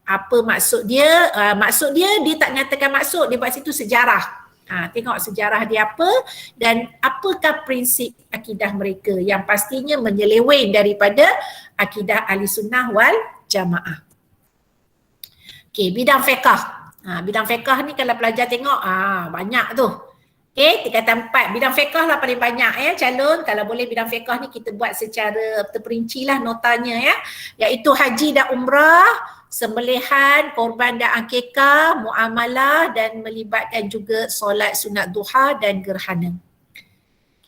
apa maksud dia. Maksud dia tak nyatakan maksud, dia buat situ sejarah. Tengok sejarah dia apa dan apakah prinsip akidah mereka yang pastinya menyeleweng daripada akidah ahli sunnah wal jamaah. Bidang fiqh. Bidang fiqh ni kalau pelajar tengok banyak tu. Tingkatan 4. Bidang fiqh lah paling banyak calon. Kalau boleh bidang fiqh ni kita buat secara terperinci lah notanya iaitu haji dan umrah, sembelihan, korban dan akikah, muamalah dan melibatkan juga solat sunat duha dan gerhana.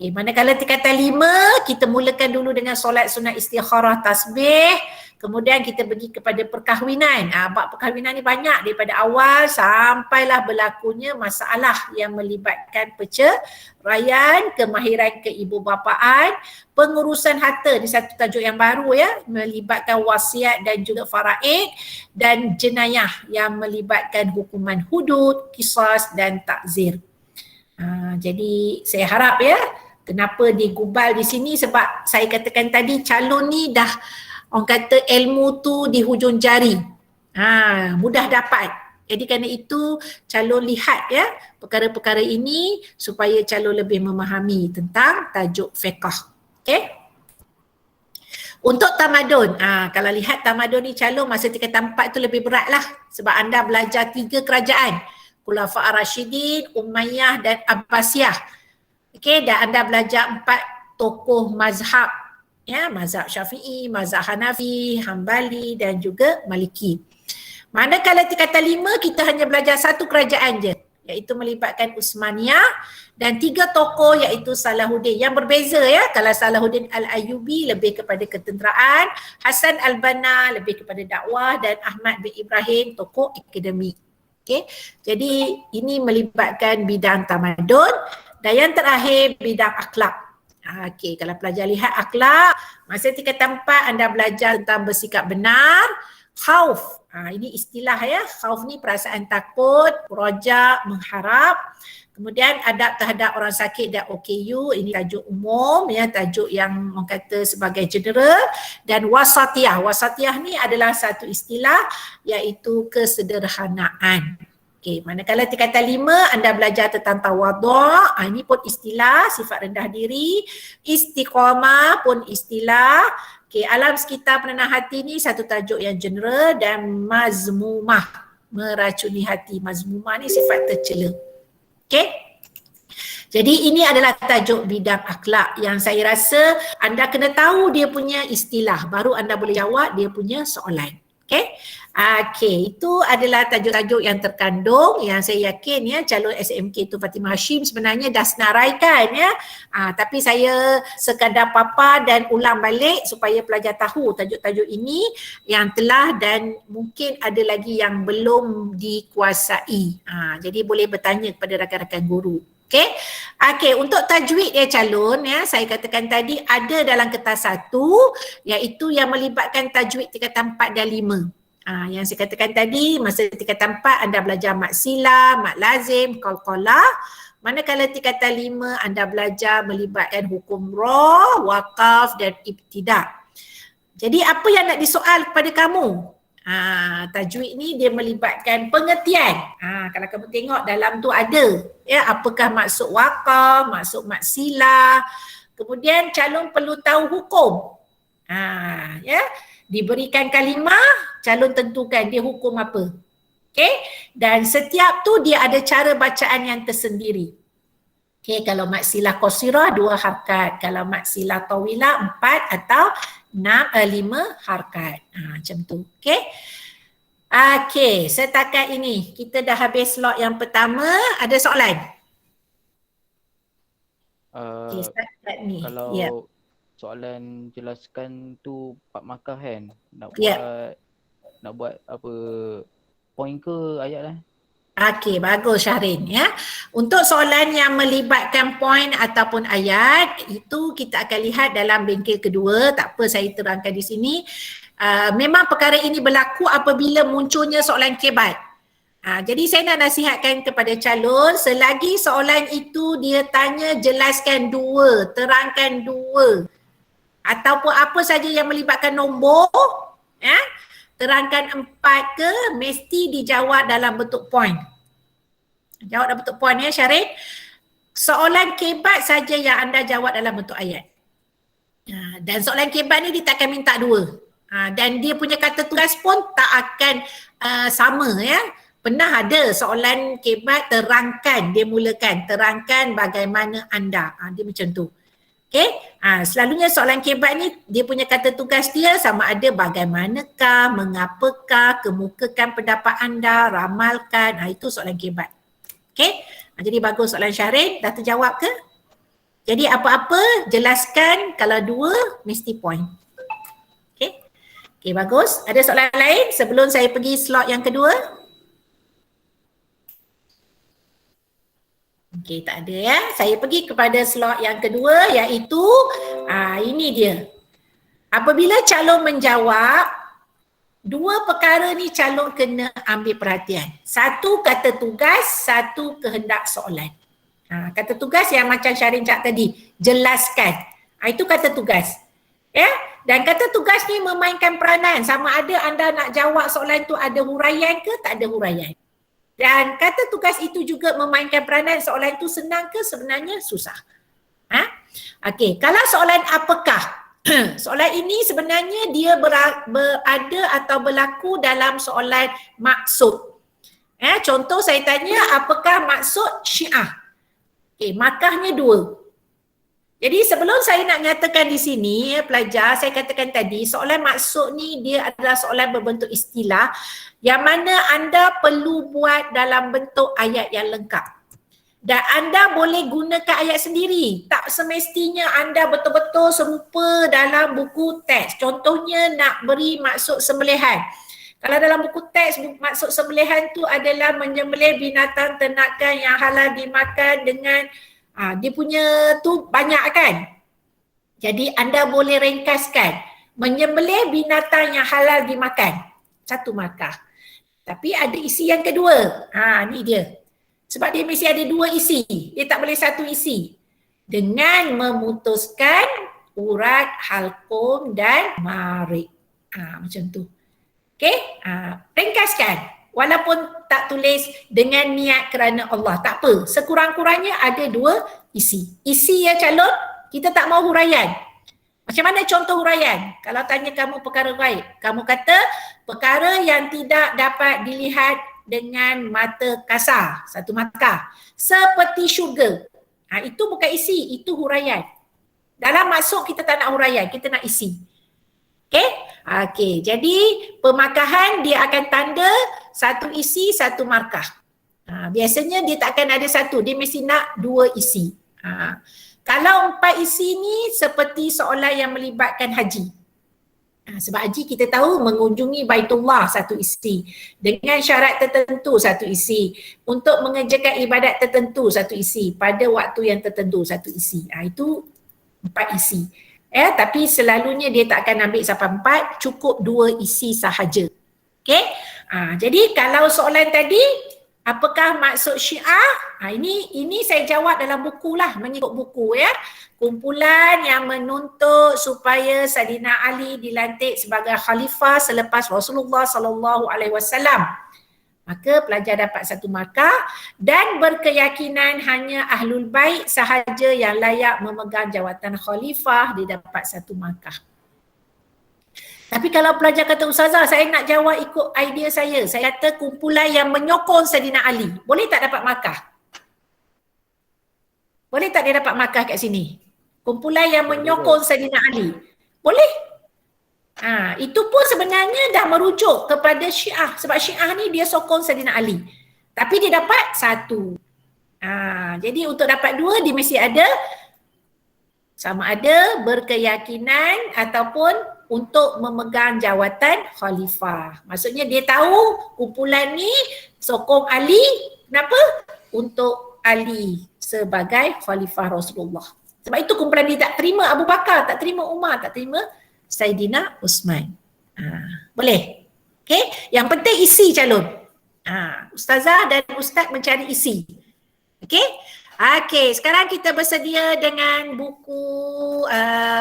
Okay, manakala tingkatan 5, kita mulakan dulu dengan solat sunat istikharah tasbih. Kemudian kita pergi kepada perkahwinan. Bab perkahwinan ni banyak daripada awal sampailah berlakunya masalah yang melibatkan perceraian, kemahiran keibubapaan, pengurusan harta ni satu tajuk yang baru ya, melibatkan wasiat dan juga faraid, dan jenayah yang melibatkan hukuman hudud, qisas dan takzir. Jadi saya harap ya, kenapa digubal di sini sebab saya katakan tadi calon ni dah orang kata ilmu tu di hujung jari. Mudah dapat. Jadi kerana itu calon lihat ya perkara-perkara ini supaya calon lebih memahami tentang tajuk fiqh. Okey. Untuk tamadun, kalau lihat tamadun ni calon masa tingkatan 4 tu lebih berat lah sebab anda belajar 3 kerajaan. Khulafa ar-Rasyidin, Umayyah dan Abbasiyah. Okey, dan anda belajar 4 tokoh mazhab. Ya, mazhab Syafi'i, mazhab Hanafi, Hambali dan juga Maliki. Manakala tingkatan 5 kita hanya belajar 1 kerajaan je, iaitu melibatkan Utsmaniyah dan 3 tokoh iaitu Salahuddin. Yang berbeza ya, kalau Salahuddin Al-Ayyubi lebih kepada ketenteraan, Hasan Al-Banna lebih kepada dakwah dan Ahmad bin Ibrahim tokoh akademik. Okey. Jadi ini melibatkan bidang tamadun dan yang terakhir bidang akhlak. Okey, kalau pelajar lihat akhlak, masa tingkatan 4 anda belajar tentang bersikap benar, khauf. Ini istilah ya, khauf ni perasaan takut, roja, mengharap. Kemudian adab terhadap orang sakit dan OKU, ini tajuk umum ya, tajuk yang orang kata sebagai general. Dan wasatiyah, wasatiyah ni adalah satu istilah iaitu kesederhanaan. Okey, manakala tingkatan 5 anda belajar tentang tawadhu', ini pun istilah sifat rendah diri, istiqamah pun istilah. Okey, alam sekitar penenang hati ni satu tajuk yang general, dan mazmumah, meracuni hati. Mazmumah ni sifat tercela. Okey. Jadi ini adalah tajuk bidang akhlak yang saya rasa anda kena tahu dia punya istilah baru anda boleh jawab dia punya soalan. Okey. Okey, itu adalah tajuk-tajuk yang terkandung yang saya yakin ya calon SMK tu Fatimah Hashim sebenarnya dah senaraikan ya. Tapi saya sekadar papa dan ulang balik supaya pelajar tahu tajuk-tajuk ini yang telah dan mungkin ada lagi yang belum dikuasai. Jadi boleh bertanya kepada rakan-rakan guru. Okey. Okey, untuk tajwid ya calon ya, saya katakan tadi ada dalam kertas 1 iaitu yang melibatkan tajwid tingkatan 4 dan 5. Yang saya katakan tadi masa tingkatan 4 anda belajar mat sila, mat lazim, qalqalah. Manakala tingkatan 5 anda belajar melibatkan hukum ra, waqaf dan ibtida. Jadi apa yang nak disoal kepada kamu? Tajwid ni dia melibatkan pengertian. Kalau kamu tengok dalam tu ada ya, apakah maksud waqaf, maksud mat sila. Kemudian calon perlu tahu hukum. Ya, diberikan kalimah, calon tentukan dia hukum apa. Okey, dan setiap tu dia ada cara bacaan yang tersendiri. Okey, kalau mat sila qasirah 2 harakat, kalau mat sila tawilah 4 atau 5 harakat. Macam tu. Okey. Okey, setakat ini kita dah habis slot yang pertama. Ada soalan? Okey, setakat ni. Kalau soalan jelaskan tu 4 markah kan, nak buat apa, point ke ayat lah? Okey, bagus Syahrin ya. Untuk soalan yang melibatkan point ataupun ayat, itu kita akan lihat dalam bengkel kedua. Tak apa saya terangkan di sini. Memang perkara ini berlaku apabila munculnya soalan kebat. Jadi saya nak nasihatkan kepada calon, selagi soalan itu dia tanya jelaskan 2, terangkan 2 ataupun apa saja yang melibatkan nombor, ya, terangkan 4 ke, mesti dijawab dalam bentuk point. Jawab dalam bentuk point ya Syarif. Soalan kebat saja yang anda jawab dalam bentuk ayat. Dan soalan kebat ni dia tak akan minta 2. Dan dia punya kata tugas pun tak akan sama ya. Pernah ada soalan kebat terangkan, dia mulakan terangkan bagaimana anda. Dia macam tu. Okey, selalunya soalan kebat ni dia punya kata tugas dia sama ada bagaimanakah, mengapakah, kemukakan pendapat anda, ramalkan. Itu soalan kebat. Okey, jadi bagus soalan Syahrin. Dah terjawab ke? Jadi apa-apa jelaskan, kalau 2 mesti point. Okay. Okay, bagus. Ada soalan lain sebelum saya pergi slot yang kedua? Okay, tak ada ya. Saya pergi kepada slot yang kedua, iaitu ini dia. Apabila calon menjawab, 2 perkara ni calon kena ambil perhatian. Satu kata tugas, satu kehendak soalan. Kata tugas yang macam Syarin cakap tadi, jelaskan. Itu kata tugas. Ya? Dan kata tugas ni memainkan peranan, sama ada anda nak jawab soalan tu ada huraian ke tak ada huraian. Dan kata tugas itu juga memainkan peranan soalan tu senang ke sebenarnya susah. Okey, kalau soalan apakah? Soalan ini sebenarnya dia berada atau berlaku dalam soalan maksud. Contoh saya tanya, apakah maksud Syiah? Okay, markahnya 2. Jadi sebelum saya nak nyatakan di sini, pelajar, saya katakan tadi, soalan maksud ni dia adalah soalan berbentuk istilah yang mana anda perlu buat dalam bentuk ayat yang lengkap. Dan anda boleh gunakan ayat sendiri. Tak semestinya anda betul-betul serupa dalam buku teks. Contohnya nak beri maksud sembelihan. Kalau dalam buku teks, maksud sembelihan tu adalah menyembelih binatang ternakan yang halal dimakan dengan dia punya tu banyak kan. Jadi anda boleh ringkaskan, menyembelih binatang yang halal dimakan. 1 markah. Tapi ada isi yang kedua. Ni dia. Sebab dia mesti ada 2 isi. Dia tak boleh 1 isi. Dengan memutuskan urat, halqum dan marik. Macam tu. Okay, ringkaskan. Walaupun tak tulis dengan niat kerana Allah. Tak apa, sekurang-kurangnya ada 2 isi. Isi ya calon, kita tak mau huraian. Macam mana contoh huraian? Kalau tanya kamu perkara gaib, kamu kata perkara yang tidak dapat dilihat dengan mata kasar, 1 markah. Seperti syurga. Itu bukan isi, itu huraian. Dalam maksud kita tak nak huraian, kita nak isi. Okay, jadi pemakahan dia akan tanda 1 isi, 1 markah. Biasanya dia tak akan ada 1, dia mesti nak 2 isi. Kalau 4 isi ni seperti soalan yang melibatkan haji. Sebab haji kita tahu mengunjungi Baitullah 1 isi. Dengan syarat tertentu 1 isi. Untuk mengerjakan ibadat tertentu 1 isi. Pada waktu yang tertentu 1 isi. Itu 4 isi. Tapi selalunya dia tak akan ambil sampai 4, cukup 2 isi sahaja. Okay? Jadi kalau soalan tadi, apakah maksud Syiah? Ini saya jawab dalam buku lah, mengikut buku ya. Kumpulan yang menuntut supaya Saidina Ali dilantik sebagai khalifah selepas Rasulullah SAW. Maka pelajar dapat 1 markah dan berkeyakinan hanya Ahlul Bait sahaja yang layak memegang jawatan khalifah, dia dapat 1 markah. Tapi kalau pelajar kata, Ustazah saya nak jawab ikut idea saya kata kumpulan yang menyokong Saidina Ali, boleh tak dapat markah? Boleh tak dia dapat markah kat sini? Kumpulan yang menyokong Saidina Ali, boleh? Itu pun sebenarnya dah merujuk kepada Syiah. Sebab Syiah ni dia sokong Saidina Ali. Tapi dia dapat 1. Jadi untuk dapat 2 dia mesti ada sama ada berkeyakinan ataupun untuk memegang jawatan khalifah. Maksudnya dia tahu kumpulan ni sokong Ali. Kenapa? Untuk Ali sebagai khalifah Rasulullah. Sebab itu kumpulan dia tak terima Abu Bakar, tak terima Umar, tak terima Saidina Uthman. Boleh? Okay? Yang penting isi calon. Ustazah dan ustaz mencari isi. Okay? Okay, sekarang kita bersedia dengan buku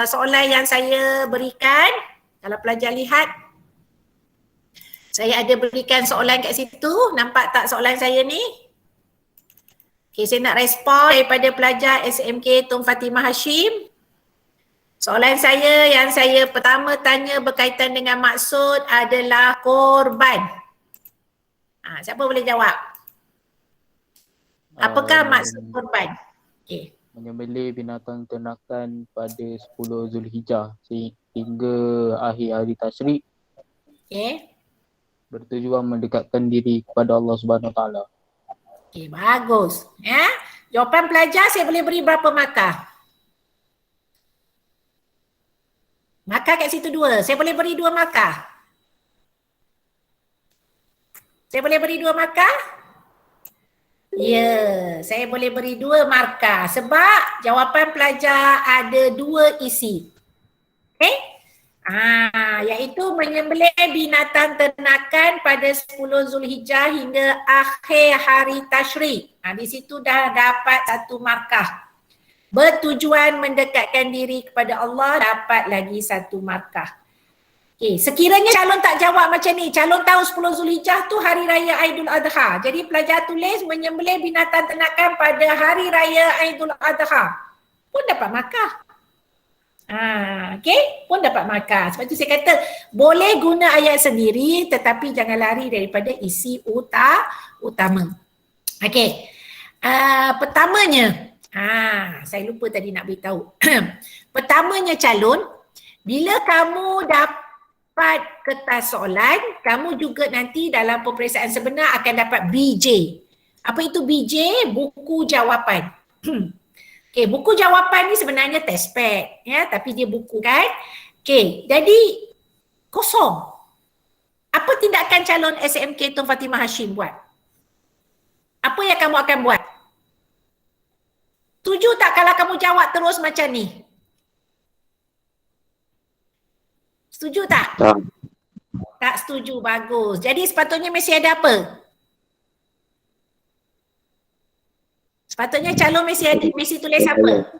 soalan yang saya berikan. Kalau pelajar lihat, saya ada berikan soalan kat situ. Nampak tak soalan saya ni? Okay, saya nak respon daripada pelajar SMK Tun Fatimah Hashim. Soalan saya yang saya pertama tanya berkaitan dengan maksud adalah korban. Siapa boleh jawab? Apakah maksud korban? Okay. Menyembelih binatang ternakan pada 10 Zulhijjah sehingga akhir hari tasyrik. Okay. Bertujuan mendekatkan diri kepada Allah Subhanahu Wa Taala. Okay, bagus. Ya. Jawapan pelajar saya boleh beri berapa markah? Markah kat situ 2. Saya boleh beri 2 markah? Saya boleh beri 2 markah? Ya, saya boleh beri 2 markah sebab jawapan pelajar ada 2 isi. Okey? Iaitu menyembelih binatang ternakan pada 10 Zulhijjah hingga akhir hari Tashrik. Di situ dah dapat 1 markah. Bertujuan mendekatkan diri kepada Allah, dapat lagi 1 markah. Okay. Sekiranya calon tak jawab macam ni, calon tahu 10 Zulhijjah tu hari raya Aidul Adha. Jadi pelajar tulis menyembelih binatang ternakan pada hari raya Aidul Adha. Pun dapat markah. Okay, pun dapat markah. Sebab tu saya kata boleh guna ayat sendiri tetapi jangan lari daripada isi utama. Okay. Pertamanya, saya lupa tadi nak beritahu. Pertamanya calon, bila kamu dapat kertas soalan, kamu juga nanti dalam peperiksaan sebenar akan dapat BJ. Apa itu BJ? Buku jawapan. Okay, buku jawapan ni sebenarnya test pad, ya, tapi dia buku kan. Okay, jadi kosong. Apa tindakan calon SMK Tun Fatimah Hashim buat? Apa yang kamu akan buat? Setuju tak kalau kamu jawab terus macam ni? Setuju tak? Tak setuju, bagus. Jadi sepatutnya mesti ada apa? Sepatutnya calon mesti tulis apa?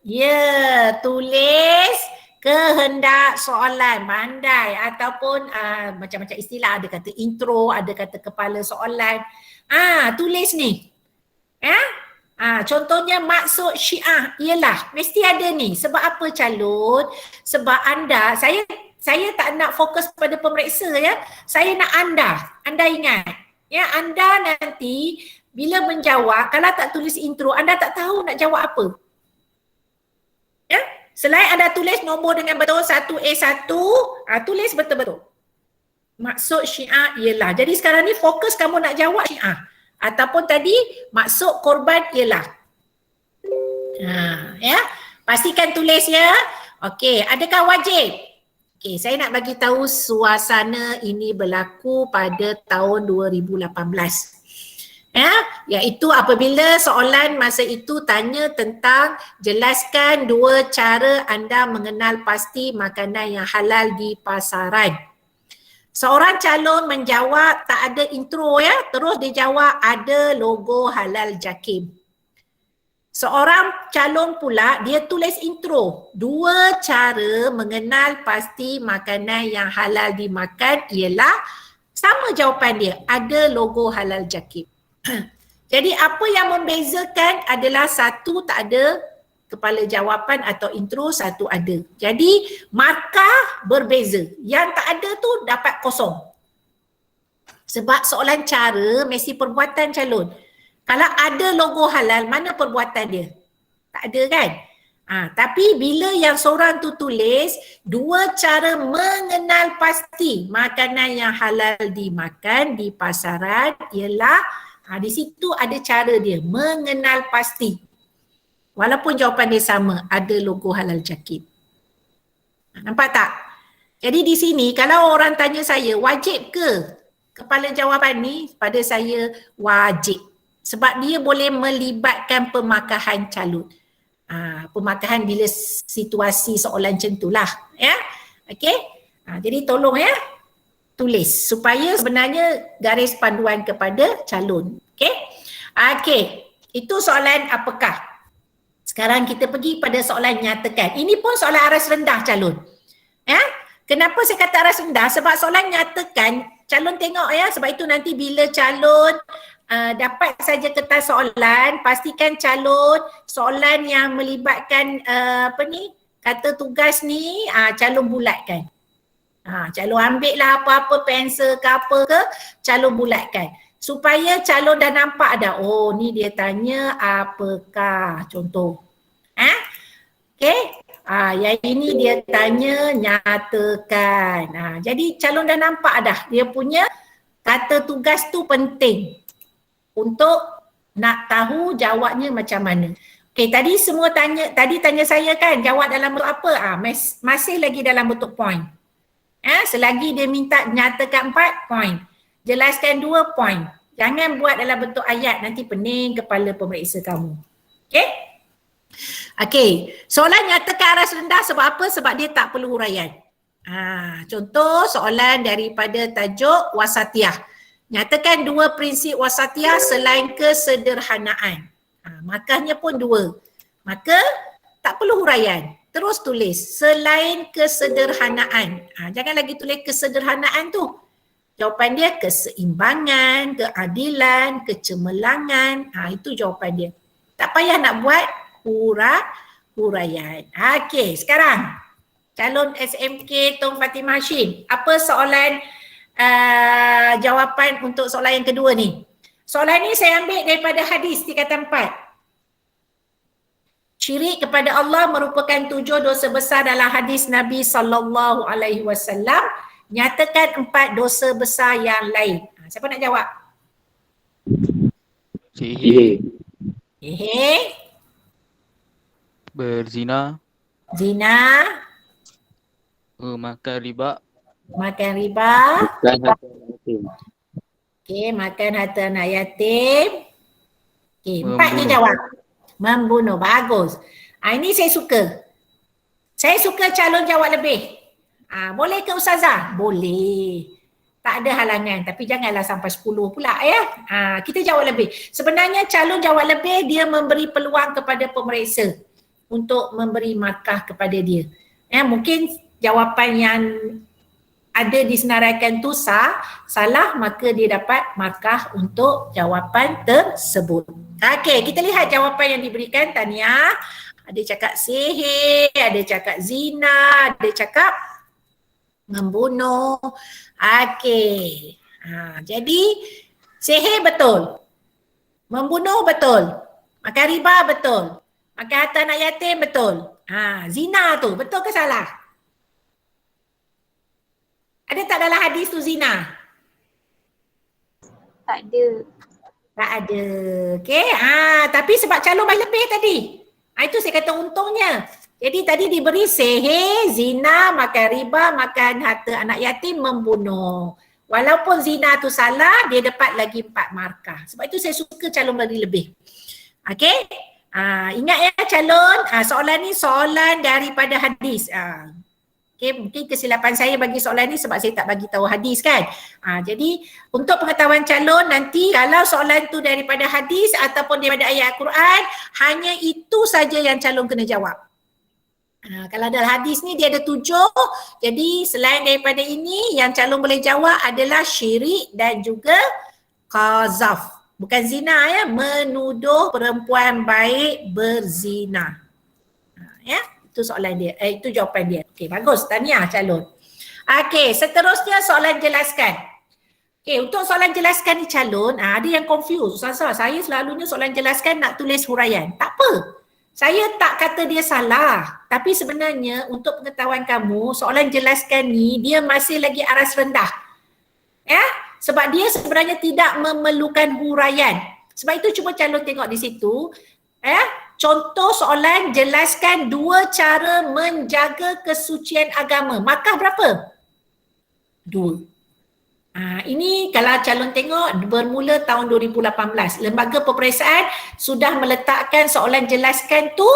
Ya, tulis kehendak soalan, pandai ataupun macam-macam istilah, ada kata intro, ada kata kepala soalan. Tulis ni. Contohnya maksud Syiah ialah mesti ada ni. Sebab apa calon? Sebab anda, saya tak nak fokus pada pemeriksa ya. Saya nak anda ingat. Ya, anda nanti bila menjawab, kalau tak tulis intro, anda tak tahu nak jawab apa. Ya? Selain anda tulis nombor dengan betul 1A1, tulis betul-betul. Maksud Syiah ialah. Jadi sekarang ni fokus kamu nak jawab Syiah. Ataupun tadi maksud korban ialah. Ya, pastikan tulis ya. Okey, adakah wajib? Okey, saya nak bagi tahu suasana ini berlaku pada tahun 2018. Ya, iaitu apabila soalan masa itu tanya tentang jelaskan 2 cara anda mengenal pasti makanan yang halal di pasaran. Seorang calon menjawab tak ada intro ya, terus dia jawab ada logo halal JAKIM. Seorang calon pula dia tulis intro, 2 cara mengenal pasti makanan yang halal dimakan ialah sama jawapan dia, ada logo halal JAKIM. Jadi apa yang membezakan adalah satu tak ada kepala jawapan atau intro, satu ada. Jadi markah berbeza. Yang tak ada tu dapat kosong. Sebab soalan cara mesti perbuatan calon. Kalau ada logo halal, mana perbuatan dia? Tak ada kan? Tapi bila yang seorang tu tulis 2 cara mengenal pasti makanan yang halal dimakan di pasaran ialah di situ ada cara dia mengenal pasti. Walaupun jawapan dia sama, ada logo halal JAKIM. Nampak tak? Jadi di sini kalau orang tanya saya, wajib ke kepala jawapan ni? Pada saya wajib. Sebab dia boleh melibatkan pemakahan calon. Pemakahan bila situasi soalan macam itulah. Ya? Okey? Jadi tolong ya, tulis supaya sebenarnya garis panduan kepada calon. Okey? Okey. Itu soalan apakah? Sekarang kita pergi pada soalan nyatakan. Ini pun soalan aras rendah calon. Ya? Kenapa saya kata aras rendah? Sebab soalan nyatakan, calon tengok ya. Sebab itu nanti bila calon dapat saja kertas soalan, pastikan calon soalan yang melibatkan kata tugas ni, calon bulatkan. Calon ambil lah apa-apa pensel ke apa ke, calon bulatkan. Supaya calon dah nampak dah, oh ni dia tanya apakah, contoh. Okey, yang ini dia tanya nyatakan. Jadi calon dah nampak dah, dia punya kata tugas tu penting untuk nak tahu jawabnya macam mana. Okay, tadi semua tanya saya kan jawab dalam bentuk apa? Masih lagi dalam bentuk point. Selagi dia minta nyatakan 4 point. Jelaskan 2 point. Jangan buat dalam bentuk ayat, nanti pening kepala pemeriksa kamu. Okay? Okay, soalan nyatakan aras rendah sebab apa? Sebab dia tak perlu huraian. Contoh soalan daripada tajuk wasatiyah. Nyatakan 2 prinsip wasatiyah selain kesederhanaan. Makanya pun 2. Maka tak perlu huraian. Terus tulis selain kesederhanaan. Jangan lagi tulis kesederhanaan tu. Jawapan dia keseimbangan, keadilan, kecemerlangan. Itu jawapan dia. Tak payah nak buat huraian. Okey, sekarang calon SMK Tun Fatimah Shin. Apa soalan jawapan untuk soalan yang kedua ni? Soalan ni saya ambil daripada hadis tingkatan 4. Syirik kepada Allah merupakan 7 dosa besar dalam hadis Nabi SAW. Nyatakan 4 dosa besar yang lain. Siapa nak jawab? Sihir. Berzina. Zina. Makan riba. Makan riba. Okey, makan harta anak yatim. Okey, 4 je jawab. Membunuh. Bagus. Ini saya suka. Saya suka calon jawab lebih. Boleh ke Ustazah? Boleh. Tak ada halangan. Tapi janganlah sampai 10 pula ya. Kita jawab lebih. Sebenarnya calon jawab lebih dia memberi peluang kepada pemeriksa untuk memberi markah kepada dia. Mungkin jawapan yang ada disenaraikan tu salah, maka dia dapat markah untuk jawapan tersebut. Okey, kita lihat jawapan yang diberikan Tania. Ada cakap sihir, ada cakap zina, ada cakap membunuh. Okey. Jadi sihir betul. Membunuh betul. Makan riba betul. Makan harta anak yatim betul. Zina tu betul ke salah? Ada tak dalam hadis tu zina? Tak ada. Tak ada. Okey. Tapi sebab calon bagi lebih tadi. Itu saya kata untungnya. Jadi tadi diberi sihir, zina, makan riba, makan harta anak yatim, membunuh. Walaupun zina tu salah, dia dapat lagi 4 markah. Sebab itu saya suka calon bagi lebih. Okey. Ingat ya calon, soalan ni soalan daripada hadis. Okay, mungkin kesilapan saya bagi soalan ni sebab saya tak bagi tahu hadis kan. Jadi untuk pengetahuan calon nanti kalau soalan tu daripada hadis ataupun daripada ayat Al-Quran, hanya itu saja yang calon kena jawab. Kalau dalam hadis ni dia ada 7, jadi selain daripada ini yang calon boleh jawab adalah syirik dan juga qazaf. Bukan zina ya, menuduh perempuan baik berzina. Ya. Itu soalan dia, itu jawapan dia. Okey, bagus. Tahniah calon. Okey, seterusnya soalan jelaskan. Okey, untuk soalan jelaskan ni calon, ada yang confused. Ustazah, saya selalunya soalan jelaskan nak tulis huraian. Tak apa. Saya tak kata dia salah. Tapi sebenarnya untuk pengetahuan kamu, soalan jelaskan ni dia masih lagi aras rendah. Ya? Sebab dia sebenarnya tidak memerlukan huraian. Sebab itu cuba calon tengok di situ. Contoh soalan jelaskan 2 cara menjaga kesucian agama. Markah berapa? 2. Ini kalau calon tengok bermula tahun 2018. Lembaga peperiksaan sudah meletakkan soalan jelaskan tu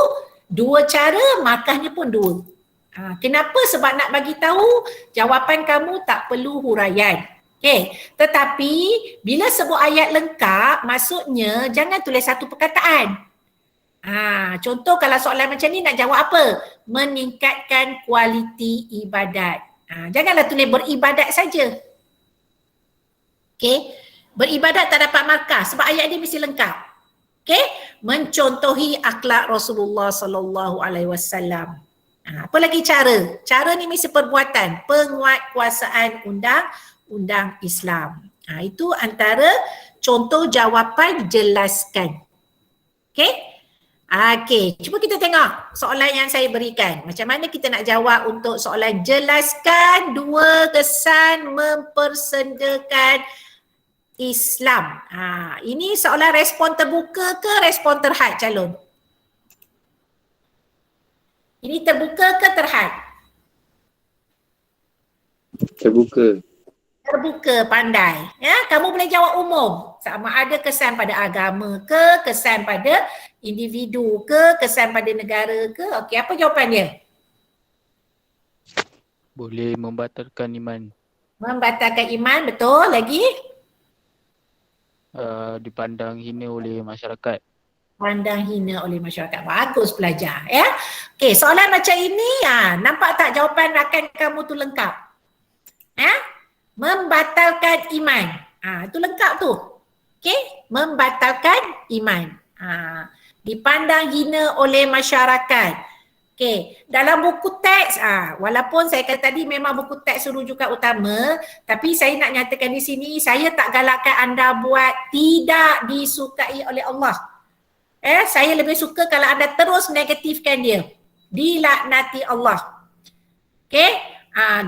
2 cara, markahnya pun 2. Kenapa? Sebab nak bagi tahu jawapan kamu tak perlu huraian. Okey, tetapi bila sebut ayat lengkap, maksudnya jangan tulis satu perkataan. Contoh kalau soalan macam ni nak jawab apa? Meningkatkan kualiti ibadat. Janganlah tulis beribadat saja. Okey, beribadat tak dapat markah sebab ayat dia mesti lengkap. Okey, mencontohi akhlak Rasulullah sallallahu alaihi wasallam. Apa lagi cara? Cara ni mesti perbuatan, penguatkuasaan undang-undang Islam. Itu antara contoh jawapan jelaskan. Okey? Okey, cuba kita tengok soalan yang saya berikan. Macam mana kita nak jawab untuk soalan jelaskan 2 kesan mempersendakan Islam. Ini soalan respon terbuka ke respon terhad calon? Ini terbuka ke terhad? Terbuka. Terbuka, pandai. Ya, kamu boleh jawab umum. Sama ada kesan pada agama ke, kesan pada individu ke, kesan pada negara ke. Okey, apa jawapan dia? Boleh membatalkan iman. Membatalkan iman, betul. Lagi? Dipandang hina oleh masyarakat. Pandang hina oleh masyarakat. Bagus pelajar. Ya. Okey, soalan macam ini, nampak tak jawapan rakan kamu tu lengkap? Membatalkan iman. Itu lengkap tu. Okey, membatalkan iman. Dipandang hina oleh masyarakat. Okey, dalam buku teks, walaupun saya kata tadi memang buku teks rujukan utama, tapi saya nak nyatakan di sini, saya tak galakkan anda buat tidak disukai oleh Allah. Saya lebih suka kalau anda terus negatifkan dia. Dilaknati Allah. Okey?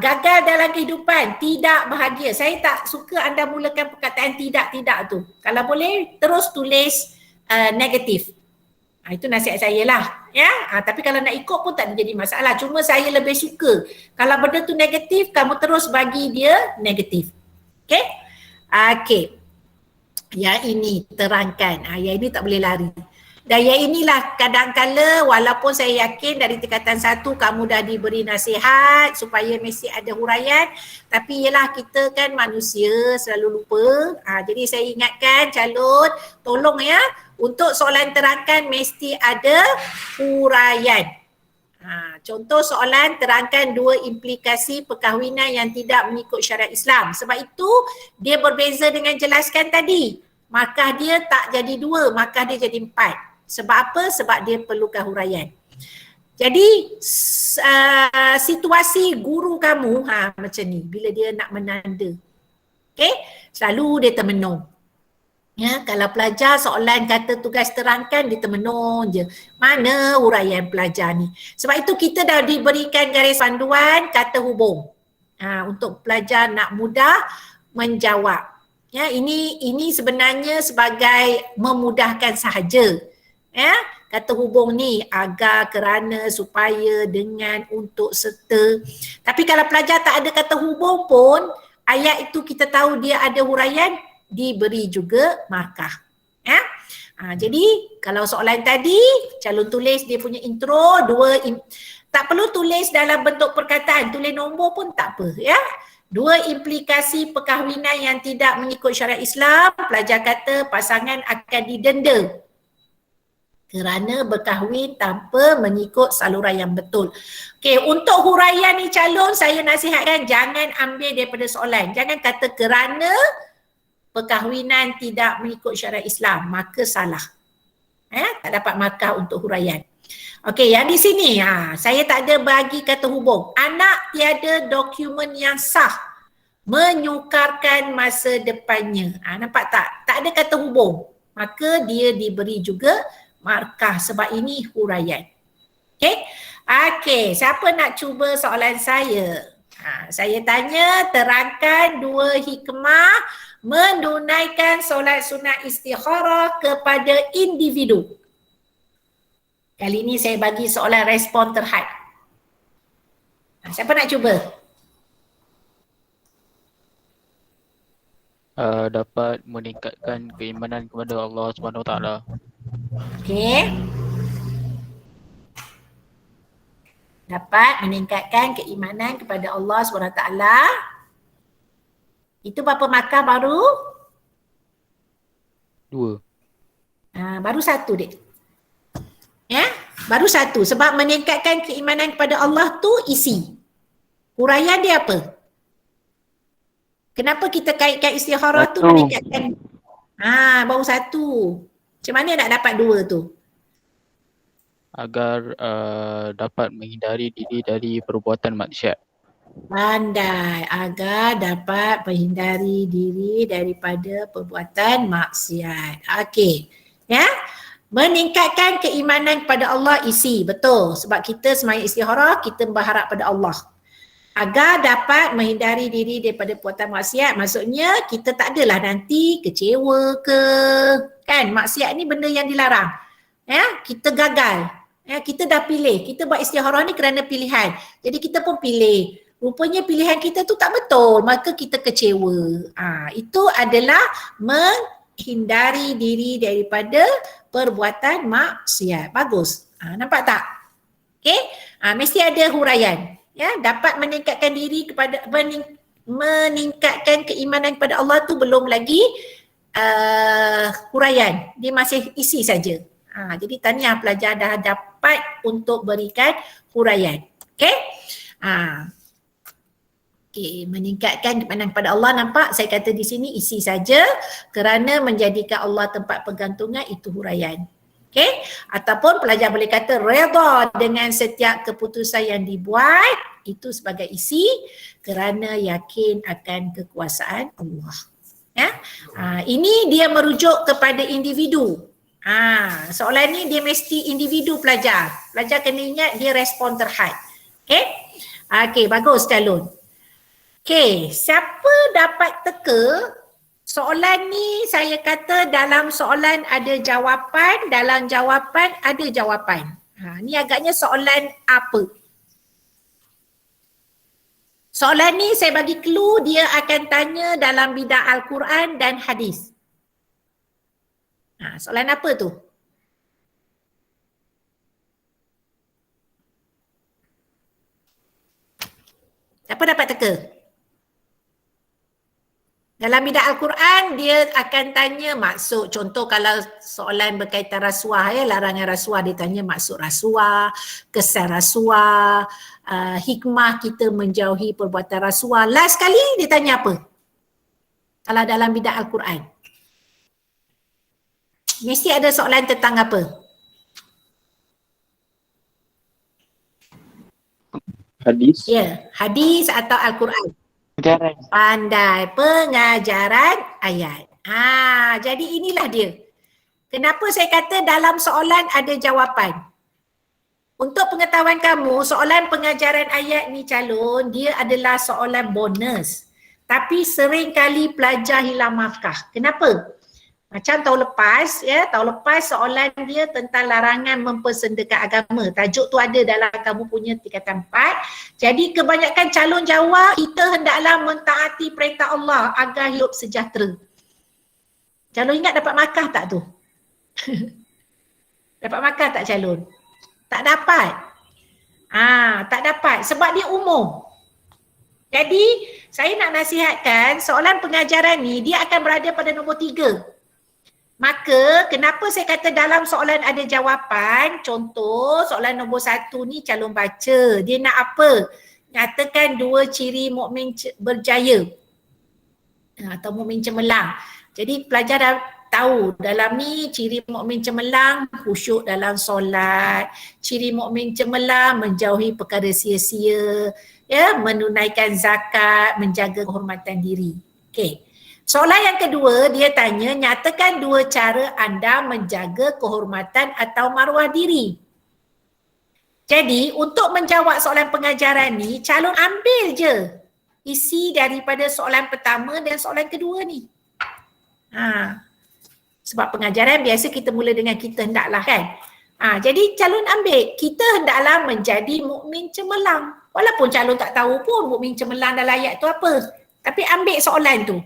Gagal dalam kehidupan, tidak bahagia. Saya tak suka anda mulakan perkataan tidak-tidak tu. Kalau boleh, terus tulis negatif. Itu nasihat saya lah. Ya? Tapi kalau nak ikut pun tak jadi masalah. Cuma saya lebih suka. Kalau benda tu negatif, kamu terus bagi dia negatif. Okey? Okey. Yang ini terangkan. Yang ini tak boleh lari. Dan yang inilah kadang-kala walaupun saya yakin dari tingkatan 1 kamu dah diberi nasihat supaya mesti ada huraian, tapi ialah kita kan manusia selalu lupa. Jadi saya ingatkan calon tolong ya, untuk soalan terangkan mesti ada huraian. Contoh soalan terangkan 2 implikasi perkahwinan yang tidak mengikut syariat Islam. Sebab itu dia berbeza dengan jelaskan tadi. Markah dia tak jadi 2, markah dia jadi 4. Sebab apa? Sebab dia perlukan huraian. Jadi situasi guru kamu macam ni bila dia nak menanda. Okey? Selalu dia termenung. Ya, kalau pelajar soalan kata tugas terangkan dia termenung je. Mana huraian pelajar ni? Sebab itu kita dah diberikan garis panduan kata hubung. Untuk pelajar nak mudah menjawab. Ya, ini sebenarnya sebagai memudahkan sahaja. Ya, kata hubung ni agar, kerana, supaya, dengan, untuk, serta. Tapi kalau pelajar tak ada kata hubung pun, ayat itu kita tahu dia ada huraian, diberi juga markah. Ya? Jadi kalau soalan tadi, calon tulis dia punya intro, tak perlu tulis dalam bentuk perkataan, tulis nombor pun tak apa. Ya? 2 implikasi perkahwinan yang tidak mengikut syariat Islam, pelajar kata pasangan akan didenda kerana berkahwin tanpa mengikut saluran yang betul. Okey, untuk huraian ni calon saya nasihatkan jangan ambil daripada soalan. Jangan kata kerana perkahwinan tidak mengikut syariat Islam, maka salah. Tak dapat markah untuk huraian. Okey, yang di sini saya tak ada bagi kata hubung. Anak tiada dokumen yang sah menyukarkan masa depannya. Nampak tak? Tak ada kata hubung. Maka dia diberi juga markah sebab ini huraian. Okey? Okey, siapa nak cuba soalan saya? Saya tanya, terangkan 2 hikmah menunaikan solat sunat istikharah kepada individu. Kali ini saya bagi soalan respon terhad. Siapa nak cuba? Dapat meningkatkan keimanan kepada Allah SWT. Okey. Dapat meningkatkan keimanan kepada Allah SWT. Itu berapa markah baru? 2. Baru 1 dek. Ya? Baru 1 sebab meningkatkan keimanan kepada Allah tu isi. Huraian dia apa? Kenapa kita kaitkan istikharah tu meningkatkan? Baru 1. Macam mana nak dapat 2 tu? Agar dapat menghindari diri dari perbuatan maksiat. Pandai, agar dapat menghindari diri daripada perbuatan maksiat. Okey. Ya? Meningkatkan keimanan kepada Allah isi. Betul. Sebab kita sembahyang istikharah, kita berharap pada Allah. Agar dapat menghindari diri daripada perbuatan maksiat. Maksudnya kita tak adalah nanti kecewa ke. Kan? Maksiat ni benda yang dilarang. Ya? Kita gagal. Ya, kita dah pilih. Kita buat istikharah ni kerana pilihan. Jadi kita pun pilih. Rupanya pilihan kita tu tak betul, maka kita kecewa. Itu adalah menghindari diri daripada perbuatan maksiat. Bagus. Nampak tak? Okey? Mesti ada huraian. Ya, dapat meningkatkan diri kepada meningkatkan keimanan kepada Allah tu belum lagi huraian. Dia masih isi saja. Jadi tahniah pelajar dah dapat untuk berikan huraian. Okey? Okey, meningkatkan keimanan kepada Allah, nampak saya kata di sini isi saja kerana menjadikan Allah tempat pergantungan, itu huraian. Okey? Ataupun pelajar boleh kata redha dengan setiap keputusan yang dibuat, itu sebagai isi kerana yakin akan kekuasaan Allah. Ya? Ini dia merujuk kepada individu. Soalan ni dia mesti individu pelajar. Pelajar kena ingat dia respon terhad. Okey? Okey, bagus calon. Okey, siapa dapat teka? Soalan ni saya kata dalam soalan ada jawapan, dalam jawapan ada jawapan. Ni agaknya soalan apa? Soalan ni saya bagi clue, dia akan tanya dalam bidang Al-Quran dan hadis. Soalan apa tu? Siapa dapat teka? Dalam bidang Al-Quran dia akan tanya maksud, contoh kalau soalan berkaitan rasuah, larangan rasuah, dia tanya maksud rasuah, kesan rasuah, hikmah kita menjauhi perbuatan rasuah. Last kali dia tanya apa? Kalau dalam bidang Al-Quran. Mesti ada soalan tentang apa? Hadis. Ya, hadis atau Al-Quran. Pengajaran. Pandai pengajaran ayat. Jadi inilah dia. Kenapa saya kata dalam soalan ada jawapan? Untuk pengetahuan kamu, soalan pengajaran ayat ni calon, dia adalah soalan bonus. Tapi sering kali pelajar hilang markah. Kenapa? Macam tahun lepas, tahun lepas soalan dia tentang larangan mempersendakan agama. Tajuk tu ada dalam kamu punya tingkatan 4. Jadi kebanyakan calon jawab, kita hendaklah mentaati perintah Allah agar hidup sejahtera. Calon ingat dapat markah tak tu? Dapat markah tak calon? Tak dapat. Tak dapat sebab dia umum. Jadi saya nak nasihatkan soalan pengajaran ni dia akan berada pada nombor 3. Maka kenapa saya kata dalam soalan ada jawapan, contoh soalan nombor 1 ni calon baca, dia nak apa? Nyatakan 2 ciri mukmin berjaya atau mukmin cemerlang. Jadi pelajar dah tahu dalam ni ciri mukmin cemerlang khusyuk dalam solat, ciri mukmin cemerlang menjauhi perkara sia-sia, menunaikan zakat, menjaga kehormatan diri. Okey. Soalan yang kedua, dia tanya, nyatakan 2 cara anda menjaga kehormatan atau maruah diri. Jadi, untuk menjawab soalan pengajaran ni, calon ambil je isi daripada soalan pertama dan soalan kedua ni. Sebab pengajaran biasa kita mula dengan kita hendaklah kan. Jadi calon ambil, kita hendaklah menjadi mukmin cemerlang. Walaupun calon tak tahu pun mukmin cemerlang dalam ayat tu apa. Tapi ambil soalan tu.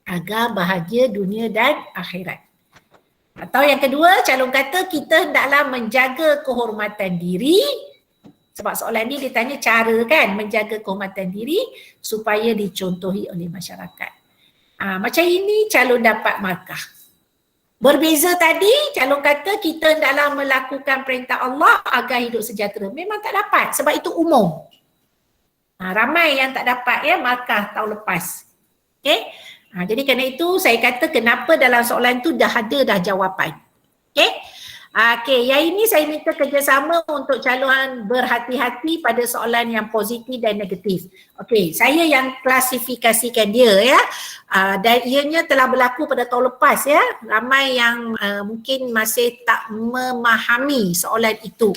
Agar bahagia dunia dan akhirat. Atau yang kedua, calon kata kita hendaklah menjaga kehormatan diri. Sebab soalan ni dia tanya cara kan menjaga kehormatan diri supaya dicontohi oleh masyarakat. Macam ini calon dapat markah. Berbeza tadi, calon kata kita hendaklah melakukan perintah Allah agar hidup sejahtera. Memang tak dapat sebab itu umum. Ramai yang tak dapat markah tahun lepas. Okay? Jadi kerana itu saya kata kenapa dalam soalan tu dah ada jawapan. Okey, yang ini saya minta kerjasama untuk calon berhati-hati pada soalan yang positif dan negatif. Okey, saya yang klasifikasikan dia dan ianya telah berlaku pada tahun lepas Ramai yang mungkin masih tak memahami soalan itu.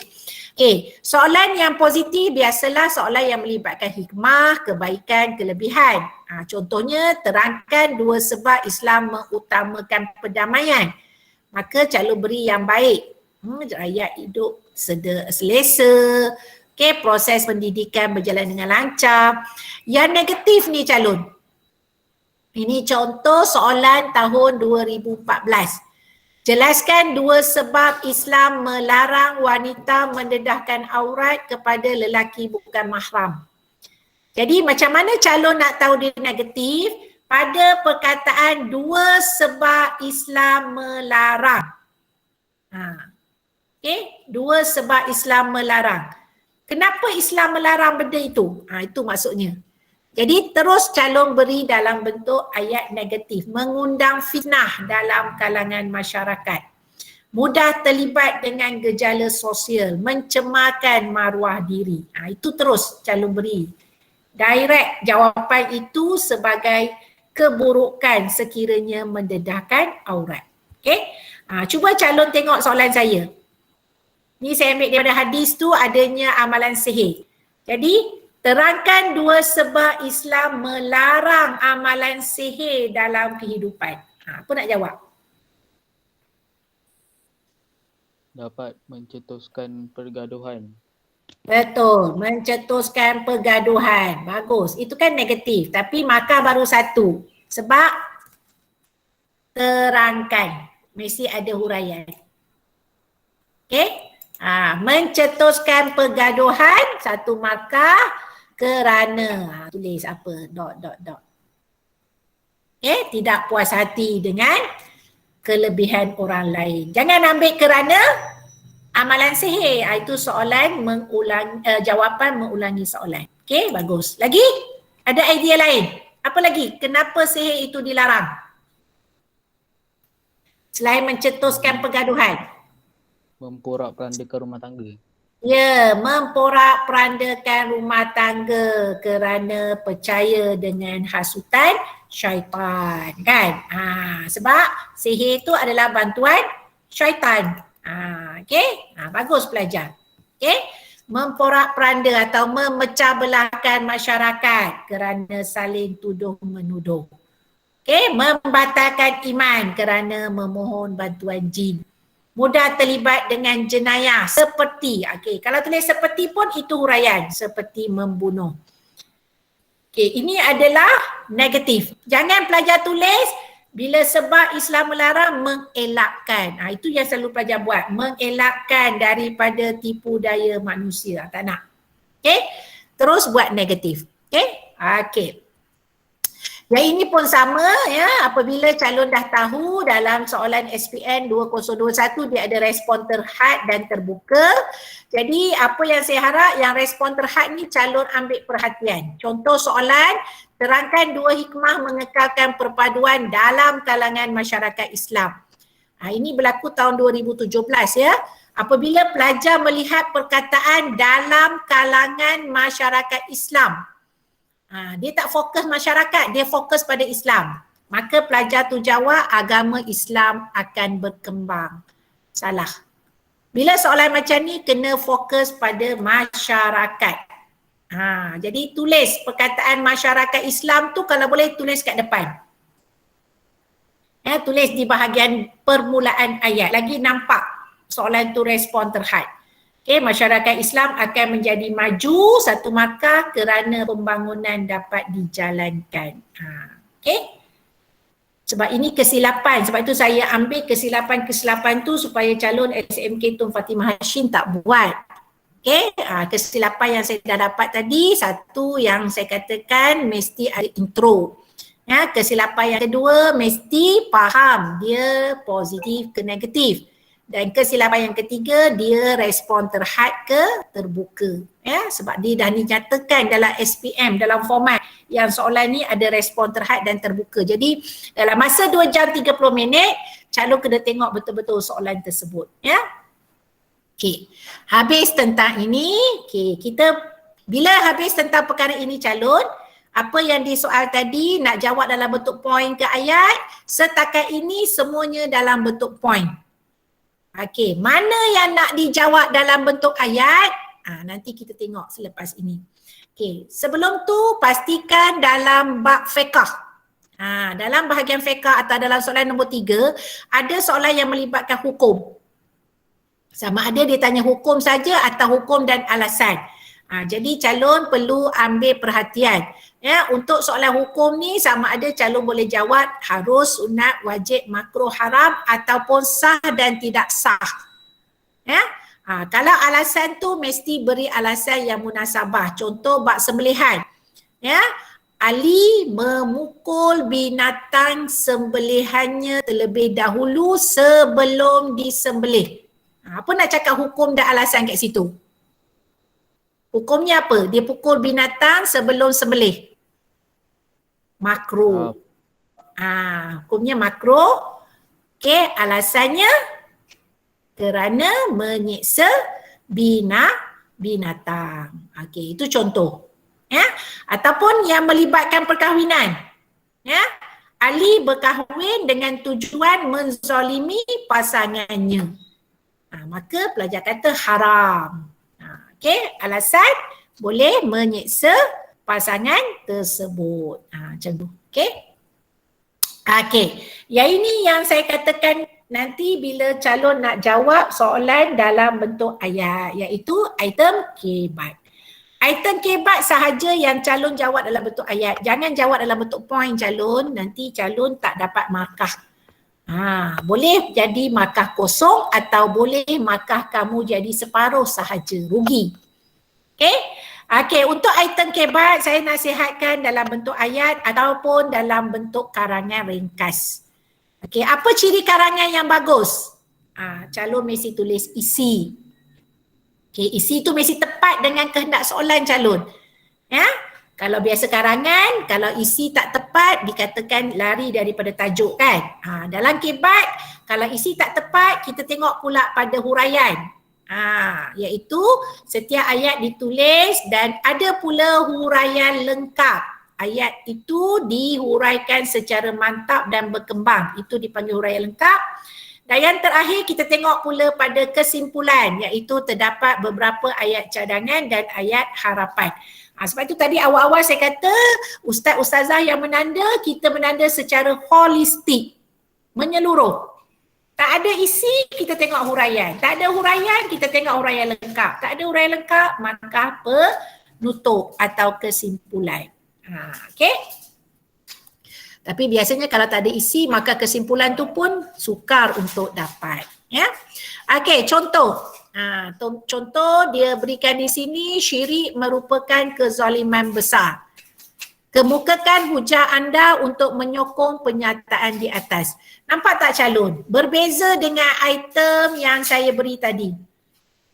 Okey, soalan yang positif biasalah soalan yang melibatkan hikmah, kebaikan, kelebihan. Contohnya terangkan 2 sebab Islam mengutamakan perdamaian. Maka calon beri yang baik. Rakyat hidup selesa. Okay, proses pendidikan berjalan dengan lancar. Yang negatif ni calon. Ini contoh soalan tahun 2014. Jelaskan 2 sebab Islam melarang wanita mendedahkan aurat kepada lelaki bukan mahram. Jadi macam mana calon nak tahu dia negatif? Pada perkataan 2 sebab Islam melarang. Okay, 2 sebab Islam melarang. Kenapa Islam melarang benda itu? Itu maksudnya. Jadi terus calon beri dalam bentuk ayat negatif. Mengundang fitnah dalam kalangan masyarakat. Mudah terlibat dengan gejala sosial. Mencemarkan maruah diri. Itu terus calon beri. Direct jawapan itu sebagai keburukan sekiranya mendedahkan aurat. Okay? Cuba calon tengok soalan saya. Ni saya ambil daripada hadis tu adanya amalan sihir. Jadi terangkan 2 sebab Islam melarang amalan sihir dalam kehidupan. Apa nak jawab? Dapat mencetuskan pergaduhan. Betul, mencetuskan pergaduhan. Bagus. Itu kan negatif. Tapi markah baru 1. Sebab terangkan. Mesti ada huraian. Okay? Mencetuskan pergaduhan, 1 markah kerana. Tulis apa? ... Okay? Tidak puas hati dengan kelebihan orang lain. Jangan ambil kerana amalan sihir. Itu soalan jawapan mengulangi soalan. Okay, bagus. Lagi? Ada idea lain? Apa lagi? Kenapa sihir itu dilarang? Selain mencetuskan pergaduhan. Memporak-perandakan rumah tangga. Ya, memporak-perandakan rumah tangga kerana percaya dengan hasutan syaitan. Kan? Sebab sihir itu adalah bantuan syaitan. Okay? Bagus pelajar. Okay? Memporak-peranda atau memecah belahkan masyarakat kerana saling tuduh menuduh. Okay? Membatalkan iman kerana memohon bantuan jin. Mudah terlibat dengan jenayah seperti, okay, kalau tulis seperti pun itu huraian, seperti membunuh. Okay, ini adalah negatif. Jangan pelajar tulis bila sebab Islam melarang mengelakkan. Itu yang selalu pelajar buat. Mengelakkan daripada tipu daya manusia. Tak nak. Okay. Terus buat negatif. Okay. Okay. Yang ini pun sama ya. Apabila calon dah tahu dalam soalan SPN 2021 dia ada respon terhad dan terbuka. Jadi apa yang saya harap yang respon terhad ni calon ambil perhatian. Contoh soalan, terangkan 2 hikmah mengekalkan perpaduan dalam kalangan masyarakat Islam. Ini berlaku tahun 2017 ya. Apabila pelajar melihat perkataan dalam kalangan masyarakat Islam, dia tak fokus masyarakat, dia fokus pada Islam. Maka pelajar tu jawab agama Islam akan berkembang. Salah. Bila soalan macam ni kena fokus pada masyarakat. Jadi tulis perkataan masyarakat Islam tu kalau boleh tulis kat depan. Tulis di bahagian permulaan ayat. Lagi nampak soalan tu respon terhad. Okay, masyarakat Islam akan menjadi maju 1 markah kerana pembangunan dapat dijalankan. Okay. Sebab ini kesilapan. Sebab itu saya ambil kesilapan tu supaya calon SMK Tun Fatimah Hashim tak buat. Okay. Kesilapan yang saya dah dapat tadi, 1 yang saya katakan mesti ada intro. Ya, kesilapan yang kedua mesti faham dia positif ke negatif. Dan kesilapan yang ketiga dia respon terhad ke terbuka. Ya, sebab dia dah dinyatakan dalam SPM dalam format yang soalan ni ada respon terhad dan terbuka. Jadi dalam masa 2 jam 30 minit calon kena tengok betul-betul soalan tersebut. Ya. Okey. Habis tentang ini, okey, kita bila habis tentang perkara ini calon, apa yang disoal tadi nak jawab dalam bentuk poin ke ayat, setakat ini semuanya dalam bentuk poin. Okey, mana yang nak dijawab dalam bentuk ayat? Nanti kita tengok selepas ini. Okey, sebelum tu pastikan dalam bab fiqh. Dalam bahagian fiqh atau dalam soalan nombor 3, ada soalan yang melibatkan hukum. Sama ada dia tanya hukum saja atau hukum dan alasan. Jadi calon perlu ambil perhatian. Ya, untuk soalan hukum ni sama ada calon boleh jawab harus, sunat, wajib, makruh, haram ataupun sah dan tidak sah. Ya. Kalau alasan tu mesti beri alasan yang munasabah. Contoh bab sembelihan. Ya. Ali memukul binatang sembelihannya terlebih dahulu sebelum disembelih. Apa nak cakap hukum dan alasan kat situ? Hukumnya apa? Dia pukul binatang sebelum sembelih. Makruh. Hukumnya makruh. Okey, alasannya kerana menyiksa binatang. Okey, itu contoh. Ya, ataupun yang melibatkan perkahwinan. Ya, Ali berkahwin dengan tujuan menzalimi pasangannya. Maka pelajar kata haram. Okey, alasan boleh menyiksa pasangan tersebut. Macam tu. Okey. Okey. Yang ini yang saya katakan nanti bila calon nak jawab soalan dalam bentuk ayat, iaitu item kebat. Item kebat sahaja yang calon jawab dalam bentuk ayat. Jangan jawab dalam bentuk point calon, nanti calon tak dapat markah. Boleh jadi markah kosong atau boleh markah kamu jadi separuh sahaja, rugi. Okey? Okey, untuk item kebat saya nasihatkan dalam bentuk ayat ataupun dalam bentuk karangan ringkas. Okey, apa ciri karangan yang bagus? Calon mesti tulis isi. Okey, isi tu mesti tepat dengan kehendak soalan calon. Ya? Kalau biasa karangan, kalau isi tak tepat dikatakan lari daripada tajuk kan. Dalam kebat, kalau isi tak tepat kita tengok pula pada huraian. Iaitu setiap ayat ditulis dan ada pula huraian lengkap. Ayat itu dihuraikan secara mantap dan berkembang. Itu dipanggil huraian lengkap. Dan yang terakhir kita tengok pula pada kesimpulan, iaitu terdapat beberapa ayat cadangan dan ayat harapan. Sebab itu tadi awal-awal saya kata ustaz-ustazah yang menanda, kita menanda secara holistik, menyeluruh. Tak ada isi, kita tengok huraian. Tak ada huraian, kita tengok huraian lengkap. Tak ada huraian lengkap, maka penutup atau kesimpulan. Okey? Tapi biasanya kalau tak ada isi, maka kesimpulan tu pun sukar untuk dapat. Ya? Okey, contoh. Contoh dia berikan di sini, syirik merupakan kezaliman besar. Kemukakan hujah anda untuk menyokong pernyataan di atas. Nampak tak calon? Berbeza dengan item yang saya beri tadi.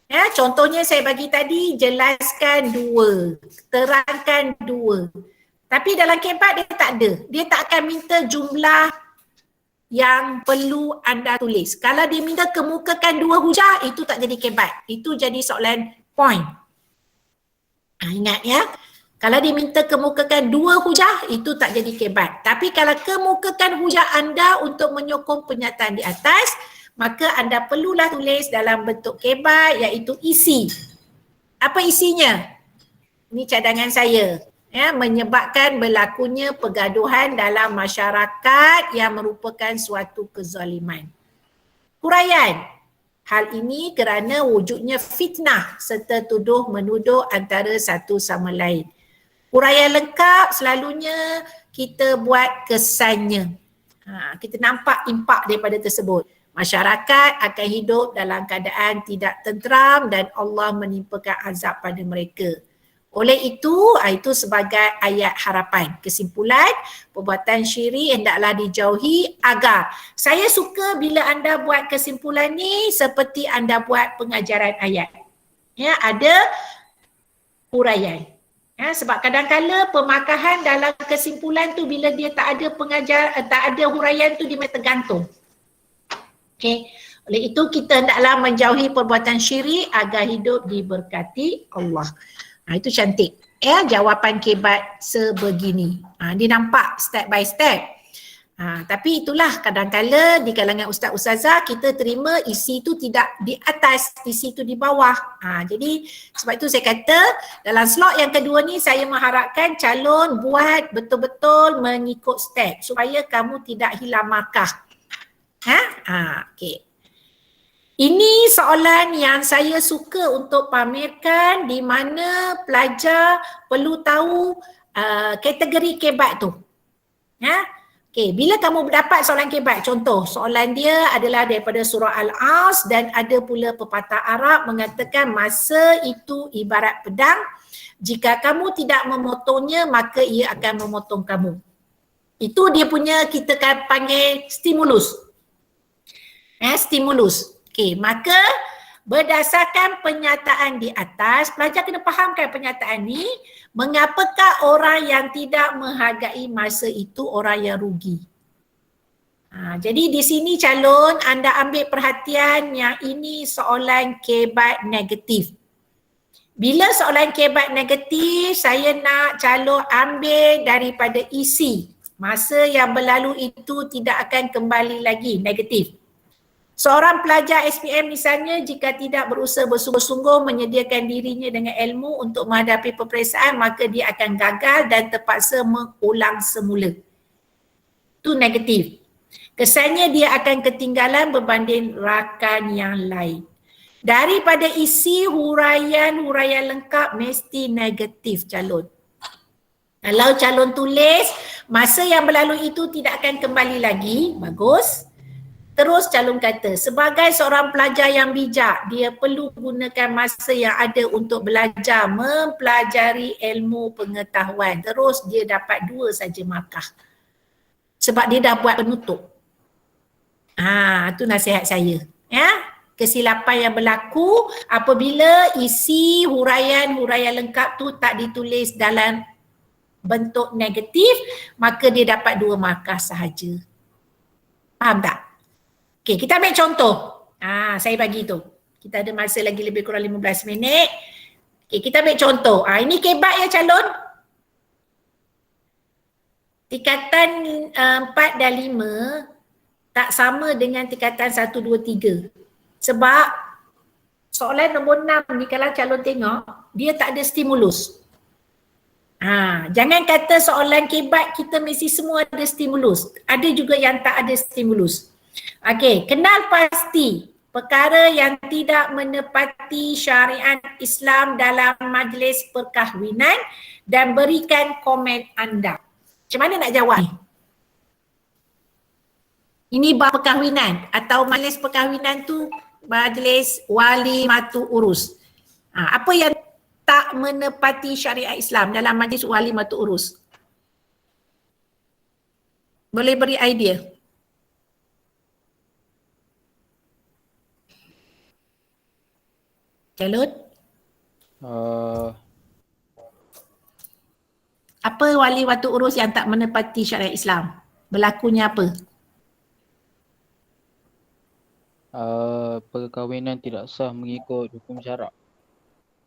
Ya, contohnya saya bagi tadi, jelaskan 2, terangkan 2. Tapi dalam kebat dia tak ada. Dia tak akan minta jumlah yang perlu anda tulis. Kalau dia minta kemukakan 2 hujah, itu tak jadi kebat. Itu jadi soalan point. Ingat ya. Kalau dia minta kemukakan 2 hujah, itu tak jadi kebat. Tapi kalau kemukakan hujah anda untuk menyokong pernyataan di atas, maka anda perlulah tulis dalam bentuk kebat, iaitu isi. Apa isinya? Ini cadangan saya. Ya, menyebabkan berlakunya pergaduhan dalam masyarakat yang merupakan suatu kezaliman. Huraian. Hal ini kerana wujudnya fitnah serta tuduh menuduh antara satu sama lain. Huraian lengkap selalunya kita buat kesannya. Kita nampak impak daripada tersebut. Masyarakat akan hidup dalam keadaan tidak tenteram dan Allah menimpakan azab pada mereka. Oleh itu sebagai ayat harapan. Kesimpulan, perbuatan syirik hendaklah dijauhi agar. Saya suka bila anda buat kesimpulan ni seperti anda buat pengajaran ayat. Ya, ada huraian. Ya, sebab kadang-kala pemakahan dalam kesimpulan tu bila dia tak ada huraian tu dia tergantung. Okey. Oleh itu kita hendaklah menjauhi perbuatan syirik agar hidup diberkati Allah. Itu cantik. Ya, jawapan kebat sebegini. Dia nampak step by step. Tapi itulah kadang-kala di kalangan ustaz-ustazah kita terima isi tu tidak di atas, isi tu di bawah. Jadi sebab itu saya kata dalam slot yang kedua ni saya mengharapkan calon buat betul-betul mengikut step supaya kamu tidak hilang markah. Okey. Ini soalan yang saya suka untuk pamerkan di mana pelajar perlu tahu kategori kebat tu. Ya. Okey, bila kamu dapat soalan kebat, contoh soalan dia adalah daripada surah Al-As dan ada pula pepatah Arab mengatakan masa itu ibarat pedang, jika kamu tidak memotongnya maka ia akan memotong kamu. Itu dia punya, kita kan panggil stimulus. Stimulus. Okey, maka berdasarkan pernyataan di atas, pelajar kena fahamkan pernyataan ni, mengapakah orang yang tidak menghargai masa itu orang yang rugi. Jadi di sini calon anda ambil perhatian yang ini soalan kebat negatif. Bila soalan kebat negatif, saya nak calon ambil daripada isi. Masa yang berlalu itu tidak akan kembali lagi, negatif. Seorang pelajar SPM misalnya jika tidak berusaha bersungguh-sungguh menyediakan dirinya dengan ilmu untuk menghadapi peperiksaan, maka dia akan gagal dan terpaksa mengulang semula. Itu negatif. Kesannya dia akan ketinggalan berbanding rakan yang lain. Daripada isi huraian lengkap mesti negatif calon. Kalau calon tulis masa yang berlalu itu tidak akan kembali lagi, bagus. Terus calon kata, sebagai seorang pelajar yang bijak, dia perlu gunakan masa yang ada untuk belajar, mempelajari ilmu pengetahuan. Terus dia dapat 2 saja markah. Sebab dia dah buat penutup. Itu nasihat saya. Ya, kesilapan yang berlaku apabila isi huraian lengkap tu tak ditulis dalam bentuk negatif, maka dia dapat 2 markah sahaja. Faham tak? Okey, kita ambil contoh. Saya bagi tu. Kita ada masa lagi lebih kurang 15 minit. Okey, kita ambil contoh. Ini kebat ya calon. Tingkatan 4 dan 5 tak sama dengan tingkatan 1, 2, 3. Sebab soalan nombor 6 ni kalau calon tengok, dia tak ada stimulus. Jangan kata soalan kebat kita mesti semua ada stimulus. Ada juga yang tak ada stimulus. Okey, kenal pasti perkara yang tidak menepati syariat Islam dalam majlis perkahwinan dan berikan komen anda. Macam mana nak jawab? Ini bab perkahwinan atau majlis perkahwinan tu majlis wali matu urus. Apa yang tak menepati syariat Islam dalam majlis wali matu urus? Boleh beri idea? Calon? Apa wali watu urus yang tak menepati syariat Islam? Berlakunya apa? Perkahwinan tidak sah mengikut hukum syarak.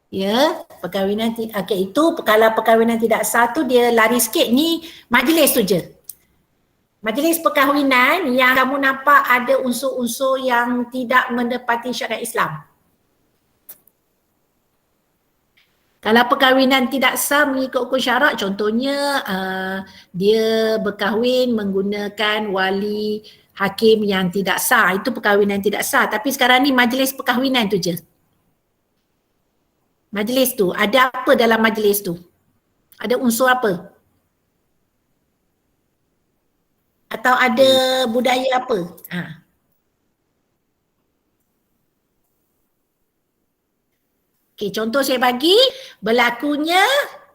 Ya, perkahwinan itu kalau perkahwinan tidak sah tu dia lari sikit, ni majlis tu je. Majlis perkahwinan yang kamu nampak ada unsur-unsur yang tidak menepati syariat Islam. Kalau perkahwinan tidak sah mengikut hukum syarak, contohnya dia berkahwin menggunakan wali hakim yang tidak sah, itu perkahwinan tidak sah. Tapi sekarang ni majlis perkahwinan tu je. Majlis tu, ada apa dalam majlis tu? Ada unsur apa? Atau ada budaya apa? Okey, contoh saya bagi, berlakunya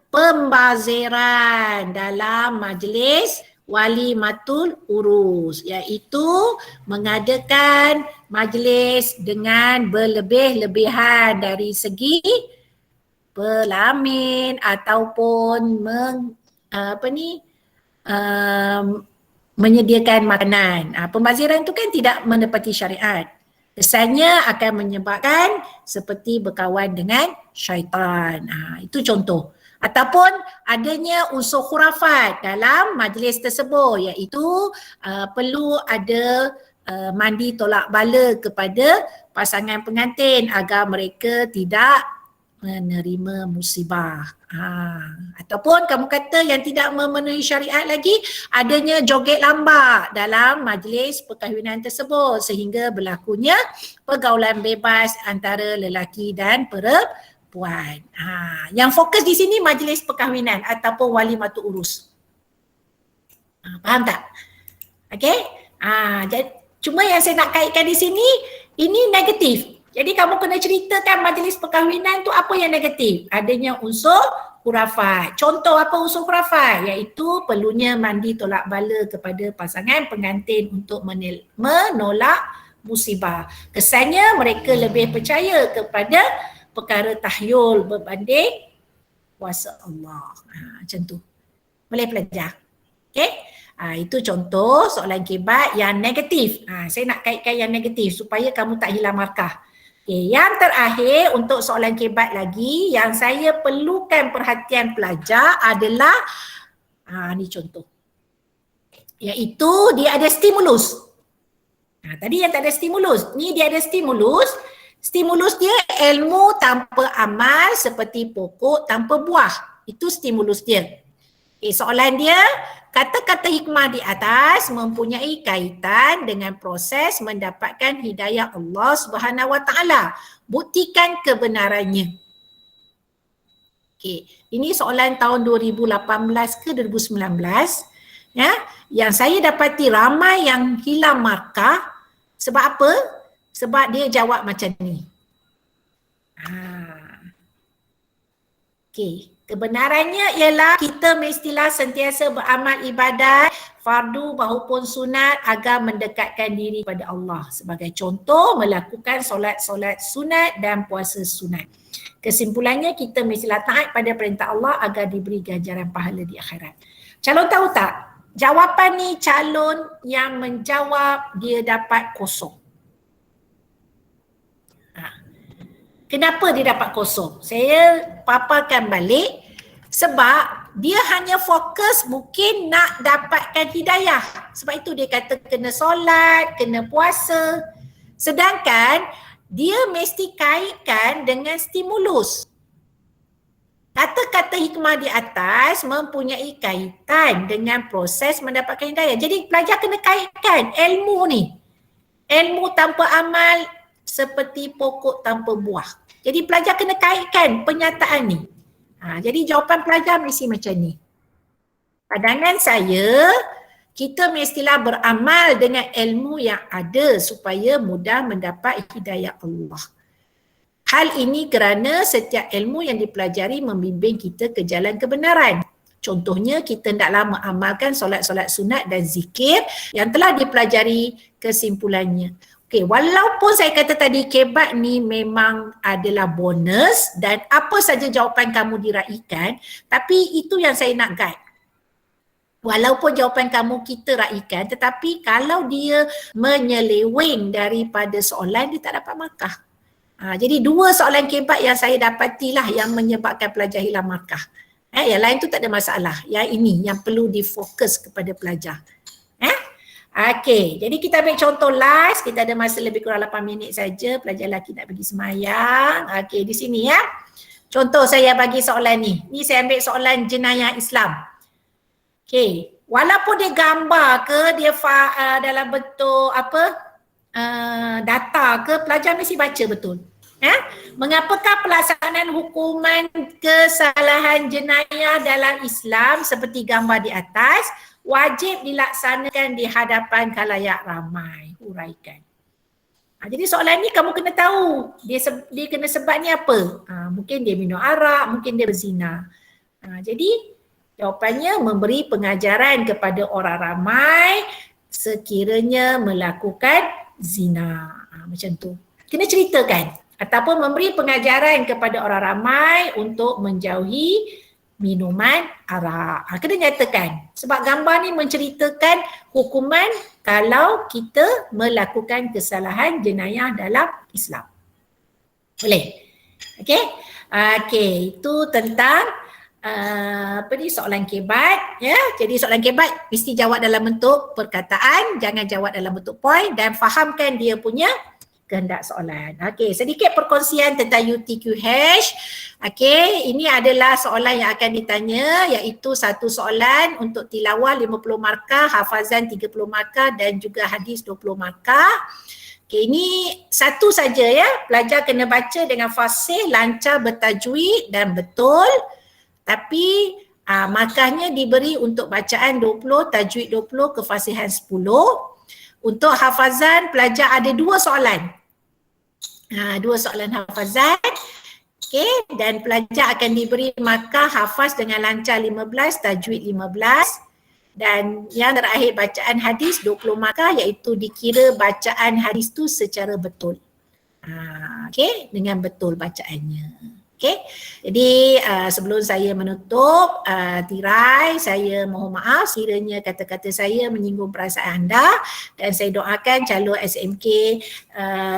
pembaziran dalam majlis wali matul urus, iaitu mengadakan majlis dengan berlebih-lebihan dari segi pelamin ataupun menyediakan makanan. Pembaziran itu kan tidak menepati syariat. Kesannya akan menyebabkan seperti berkawan dengan syaitan. Itu contoh. Ataupun adanya unsur khurafat dalam majlis tersebut, iaitu perlu ada mandi tolak bala kepada pasangan pengantin agar mereka tidak menerima musibah. Ataupun kamu kata yang tidak memenuhi syariat lagi, adanya joget lambak dalam majlis perkahwinan tersebut sehingga berlakunya pergaulan bebas antara lelaki dan perempuan. Yang fokus di sini majlis perkahwinan ataupun walimatul urus. Faham tak? Okey? Cuma yang saya nak kaitkan di sini, ini negatif. Jadi kamu kena ceritakan majlis perkahwinan tu apa yang negatif. Adanya unsur khurafat. Contoh apa unsur khurafat? Iaitu perlunya mandi tolak bala kepada pasangan pengantin untuk menolak musibah. Kesannya mereka lebih percaya kepada perkara tahyul berbanding kuasa Allah. Macam tu. Boleh belajar. Okey? Itu contoh soalan kebat yang negatif. Saya nak kaitkan yang negatif supaya kamu tak hilang markah. Okay, yang terakhir untuk soalan kebat lagi yang saya perlukan perhatian pelajar adalah ni contoh. Iaitu dia ada stimulus. Tadi yang tak ada stimulus. Ni dia ada stimulus. Stimulus dia ilmu tanpa amal seperti pokok tanpa buah. Itu stimulus dia. Okay, soalan dia, kata-kata hikmah di atas mempunyai kaitan dengan proses mendapatkan hidayah Allah Subhanahu Wa Taala. Buktikan kebenarannya. Okay, ini soalan tahun 2018 ke 2019. Ya, yang saya dapati ramai yang hilang markah. Sebab apa? Sebab dia jawab macam ni. Okay. Kebenarannya ialah kita mestilah sentiasa beramal ibadat fardu maupun sunat agar mendekatkan diri kepada Allah. Sebagai contoh, melakukan solat-solat sunat dan puasa sunat. Kesimpulannya, kita mestilah taat pada perintah Allah agar diberi ganjaran pahala di akhirat. Calon tahu tak? Jawapan ni calon yang menjawab dia dapat kosong. Kenapa dia dapat kosong? Saya paparkan balik sebab dia hanya fokus mungkin nak dapatkan hidayah. Sebab itu dia kata kena solat, kena puasa. Sedangkan dia mesti kaitkan dengan stimulus. Kata-kata hikmah di atas mempunyai kaitan dengan proses mendapatkan hidayah. Jadi pelajar kena kaitkan ilmu ni. Ilmu tanpa amal seperti pokok tanpa buah. Jadi pelajar kena kaitkan pernyataan ni. Jadi jawapan pelajar mesti macam ni. Pandangan saya, kita mestilah beramal dengan ilmu yang ada supaya mudah mendapat hidayah Allah. Hal ini kerana setiap ilmu yang dipelajari membimbing kita ke jalan kebenaran. Contohnya, kita hendaklah mengamalkan solat-solat sunat dan zikir yang telah dipelajari kesimpulannya. Okey, walaupun saya kata tadi kebat ni memang adalah bonus dan apa saja jawapan kamu diraikan, tapi itu yang saya nak guide. Walaupun jawapan kamu kita raikan, tetapi kalau dia menyeleweng daripada soalan, dia tak dapat markah. Jadi dua soalan kebat yang saya dapatilah yang menyebabkan pelajar hilang markah. Yang lain tu tak ada masalah. Yang ini yang perlu difokus kepada pelajar. Okey, jadi kita ambil contoh last. Kita ada masa lebih kurang 8 minit saja. Pelajar lelaki nak pergi semayang. Okey, di sini ya. Contoh saya bagi soalan ni. Ni saya ambil soalan jenayah Islam. Okey, walaupun dia gambar ke, dia dalam bentuk data ke, pelajar mesti baca betul. Mengapakah pelaksanaan hukuman kesalahan jenayah dalam Islam seperti gambar di atas wajib dilaksanakan di hadapan khalayak ramai? Huraikan. Jadi soalan ni kamu kena tahu dia kena sebab ni apa. Mungkin dia minum arak, mungkin dia berzina. Jadi jawapannya memberi pengajaran kepada orang ramai sekiranya melakukan zina. Macam tu. Kena ceritakan. Ataupun memberi pengajaran kepada orang ramai untuk menjauhi minuman arak. Kena nyatakan. Sebab gambar ni menceritakan hukuman kalau kita melakukan kesalahan jenayah dalam Islam. Boleh? Okey? Okey, itu tentang soalan kebat. Ya? Jadi soalan kebat mesti jawab dalam bentuk perkataan, jangan jawab dalam bentuk point dan fahamkan dia punya kehendak soalan. Okey, sedikit perkongsian tentang UTQH. Okey, ini adalah soalan yang akan ditanya, iaitu satu soalan untuk tilawah 50 markah, hafazan 30 markah dan juga hadis 20 markah. Okey, ini satu saja ya. Pelajar kena baca dengan fasih, lancar, bertajwid dan betul. Tapi markahnya diberi untuk bacaan 20, tajwid 20, kefasihan 10. Untuk hafazan, pelajar ada 2 soalan. 2 soalan hafazan. Okey, dan pelajar akan diberi markah hafaz dengan lancar 15, tajwid 15. Dan yang terakhir bacaan hadis 20 markah, iaitu dikira bacaan hadis tu secara betul. Okey, dengan betul bacaannya. Okey, jadi sebelum saya menutup tirai, saya mohon maaf sekiranya kata-kata saya menyinggung perasaan anda, dan saya doakan calon SMK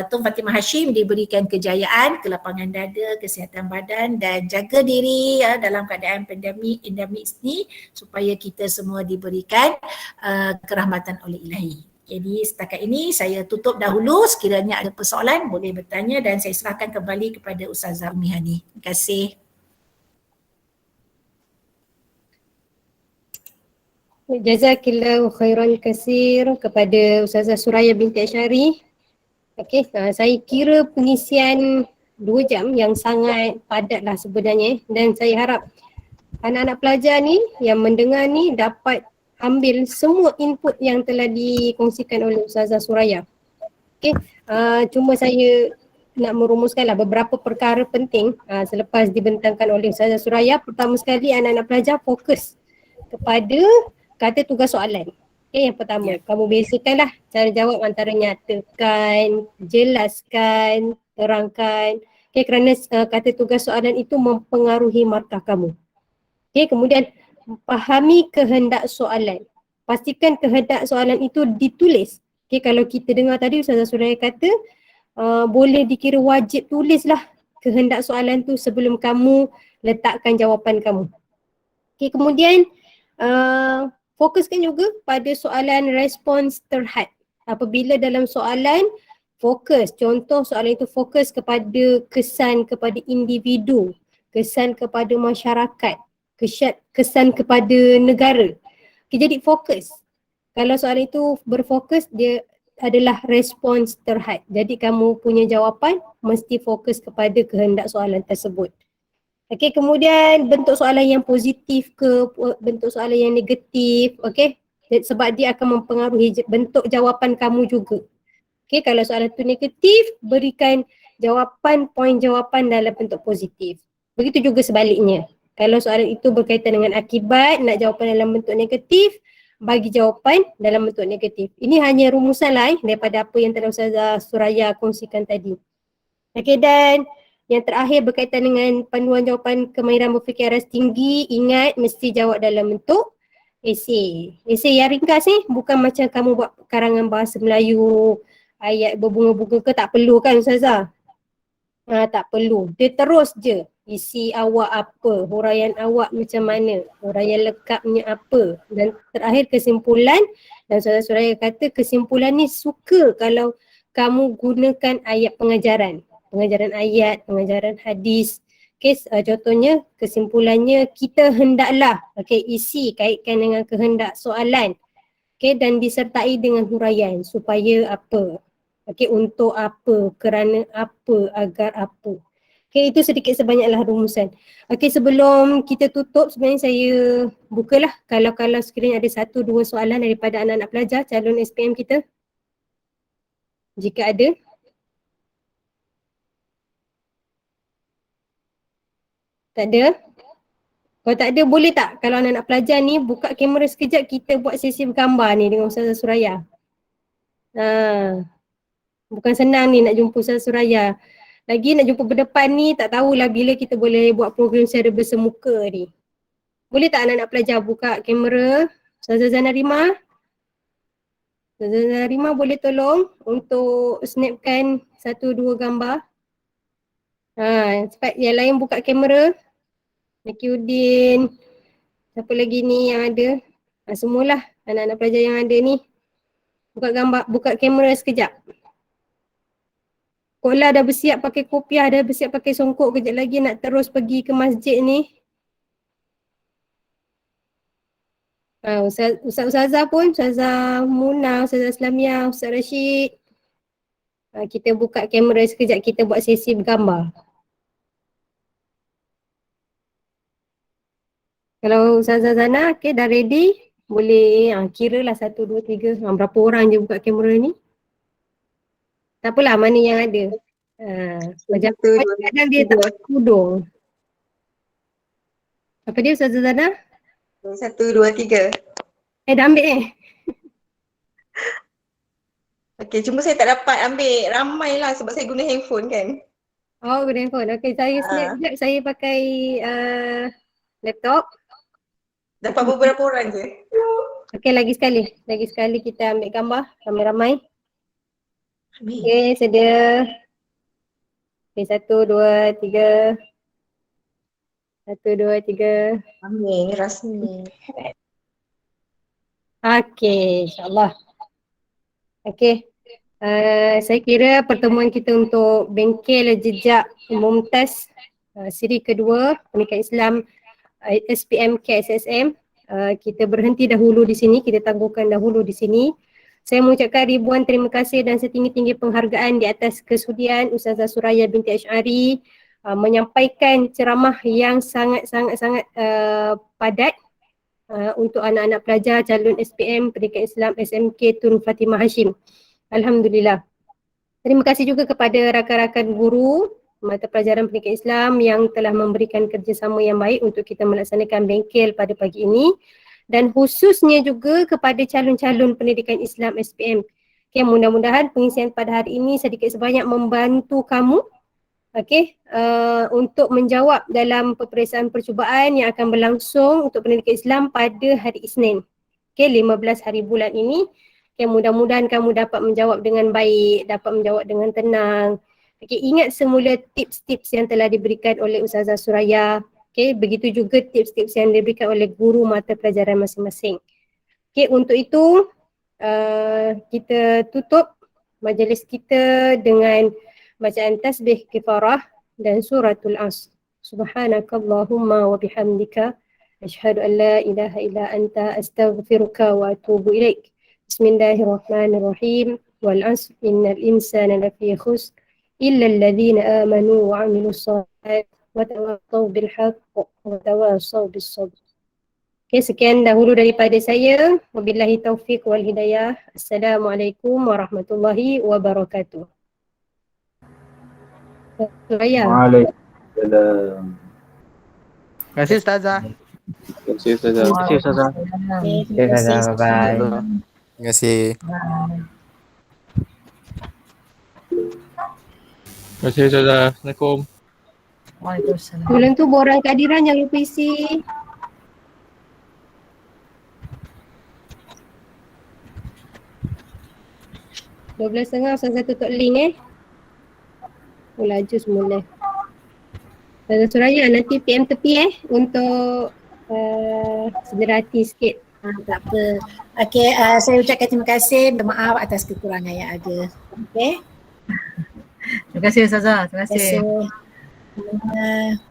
Tun Fatimah Hashim diberikan kejayaan, kelapangan dada, kesihatan badan dan jaga diri dalam keadaan pandemik ini supaya kita semua diberikan kerahmatan oleh Ilahi. Jadi setakat ini saya tutup dahulu, sekiranya ada persoalan boleh bertanya dan saya serahkan kembali kepada Ustazah Umi Hani. Terima kasih. Jazakillahu khairan kasir kepada Ustazah Suraya binti Asyari. Okey, saya kira pengisian 2 jam yang sangat padat lah sebenarnya, dan saya harap anak-anak pelajar ni yang mendengar ni dapat ambil semua input yang telah dikongsikan oleh Ustazah Suraya. Okey, cuma saya nak merumuskanlah beberapa perkara penting selepas dibentangkan oleh Ustazah Suraya. Pertama sekali, anak-anak pelajar fokus kepada kata tugas soalan. Okay, yang pertama, kamu bezakanlah cara jawab antara nyatakan, jelaskan, terangkan. Okay, kerana kata tugas soalan itu mempengaruhi markah kamu. Okay, kemudian fahami kehendak soalan. Pastikan kehendak soalan itu ditulis. Okay, kalau kita dengar tadi Ustazah Suraya kata boleh dikira wajib tulislah kehendak soalan tu sebelum kamu letakkan jawapan kamu. Okay, kemudian fokuskan juga pada soalan respons terhad. Apabila dalam soalan fokus, contoh soalan itu fokus kepada kesan kepada individu, kesan kepada masyarakat, kesan kepada negara. Okay, jadi fokus. Kalau soalan itu berfokus, dia adalah respons terhad. Jadi kamu punya jawapan mesti fokus kepada kehendak soalan tersebut. Okey, kemudian bentuk soalan yang positif ke bentuk soalan yang negatif, okey? Sebab dia akan mempengaruhi bentuk jawapan kamu juga. Okey, kalau soalan itu negatif, berikan jawapan, poin jawapan dalam bentuk positif. Begitu juga sebaliknya. Kalau soalan itu berkaitan dengan akibat, nak jawapan dalam bentuk negatif, bagi jawapan dalam bentuk negatif. Ini hanya rumusan lah daripada apa yang telah Ustazah Suraya kongsikan tadi. Okey, dan yang terakhir berkaitan dengan panduan jawapan kemahiran berfikir aras tinggi, ingat mesti jawab dalam bentuk esei. Esei yang ringkas ni bukan macam kamu buat karangan bahasa Melayu, ayat berbunga-bunga ke, tak perlu kan Ustazah? Tak perlu. Dia terus je. Isi awak apa, huraian awak macam mana, huraian lekapnya apa, dan terakhir kesimpulan. Dan Ustazah Suraya kata kesimpulan ni suka kalau kamu gunakan ayat pengajaran ayat, pengajaran hadis. Okay, contohnya kesimpulannya kita hendaklah isi kaitkan dengan kehendak soalan, dan disertai dengan huraian supaya apa, untuk apa, kerana apa, agar apa. Itu sedikit sebanyaklah rumusan. Sebelum kita tutup, sebenarnya saya bukalah kalau sekiranya ada 1-2 soalan daripada anak-anak pelajar calon SPM kita. Jika ada. Tak ada? Kalau tak ada, boleh tak kalau anak-anak pelajar ni buka kamera sekejap, kita buat sesi bergambar ni dengan Ustazah Suraya. Bukan senang ni nak jumpa Ustazah Suraya. Lagi nak jumpa berdepan ni, tak tahulah bila kita boleh buat program secara bersemuka ni. Boleh tak anak-anak pelajar buka kamera? Ustazah Zanarima? Ustazah Zanarima boleh tolong untuk snapkan 1-2 gambar? Cepat yang lain buka kamera. Nakiuddin. Siapa lagi ni yang ada? Semualah anak-anak pelajar yang ada ni. Buka gambar, buka kamera sekejap. Kola dah bersiap pakai kopiah, dah bersiap pakai songkok, kejap lagi nak terus pergi ke masjid ni. Ustazah pun, Ustazah Muna, Ustazah Islamiyah, Ustaz Rashid. Kita buka kamera sekejap, kita buat sesi bergambar. Kalau Ustazah Zana, okay, dah ready? Boleh kira lah 1, 2, 3. Berapa orang je buka kamera ni? Tak apalah, mana yang ada. Macam kadang dia tak pakai tudung. Apa dia Ustazah Zana? 1, 2, 3. Dah ambil Okey, cuma saya tak dapat ambil ramai lah sebab saya guna handphone kan. Oh, guna handphone. Okay, saya snap sekejap. Saya pakai laptop. Dapat beberapa orang je. Okay, lagi sekali kita ambil gambar ramai-ramai. Okay, sedia. Okay, 1, 2, 3. 1, 2, 3. Amin, rasmi. Okay, insyaAllah. Okay. Saya kira pertemuan kita untuk Bengkel Jejak Mumtaz siri kedua Pendidikan Islam SPM KSSM, kita berhenti dahulu di sini, kita tangguhkan dahulu di sini. Saya mengucapkan ribuan terima kasih dan setinggi-tinggi penghargaan di atas kesudian Ustazah Suraya binti Asy'ari menyampaikan ceramah yang sangat-sangat padat untuk anak-anak pelajar calon SPM Pendidikan Islam SMK Tun Fatimah Hashim. Alhamdulillah. Terima kasih juga kepada rakan-rakan guru mata pelajaran pendidikan Islam yang telah memberikan kerjasama yang baik untuk kita melaksanakan bengkel pada pagi ini, dan khususnya juga kepada calon-calon pendidikan Islam SPM. Okay, mudah-mudahan pengisian pada hari ini sedikit sebanyak membantu kamu untuk menjawab dalam peperiksaan percubaan yang akan berlangsung untuk pendidikan Islam pada hari Isnin. 15 hari bulan ini. Mudah-mudahan kamu dapat menjawab dengan baik, dapat menjawab dengan tenang. Ingat semula tips-tips yang telah diberikan oleh Ustazah Suraya. Begitu juga tips-tips yang diberikan oleh guru mata pelajaran masing-masing. Untuk itu kita tutup majlis kita dengan bacaan tasbih kifarah dan suratul Asr. Subhanakallahumma wa bihamdika asyhadu an la ilaha illa anta astaghfiruka wa atubu ilaik. Bismillahirrahmanirrahim. Wal 'asr innal insana lafi khusr illa alladhina amanu wa 'amilus shalihat wa tawassaw bil haqq wa tawassaw bis sabr. Sekian dahulu daripada saya. Wabillahi taufiq wal hidayah. Assalamualaikum warahmatullahi wabarakatuh. Waalaikumsalam. Terima kasih Ustazah. Terima kasih Ustazah. Terima kasih Ustazah. Terima kasih. Bye. Terima kasih. Terima kasih Ustazah. Assalamualaikum. Waalaikumsalam. Bulan tu borang kehadiran jangan lupa isi. .12.30 Ustazah tutup link laju semula. Ustazah Suraya nanti PM tepi untuk sedera hati sikit. Tak apa. Okey, saya ucapkan terima kasih. Minta maaf atas kekurangan yang ada. Okey. Terima kasih Ustazah. Terima kasih. Terima kasih.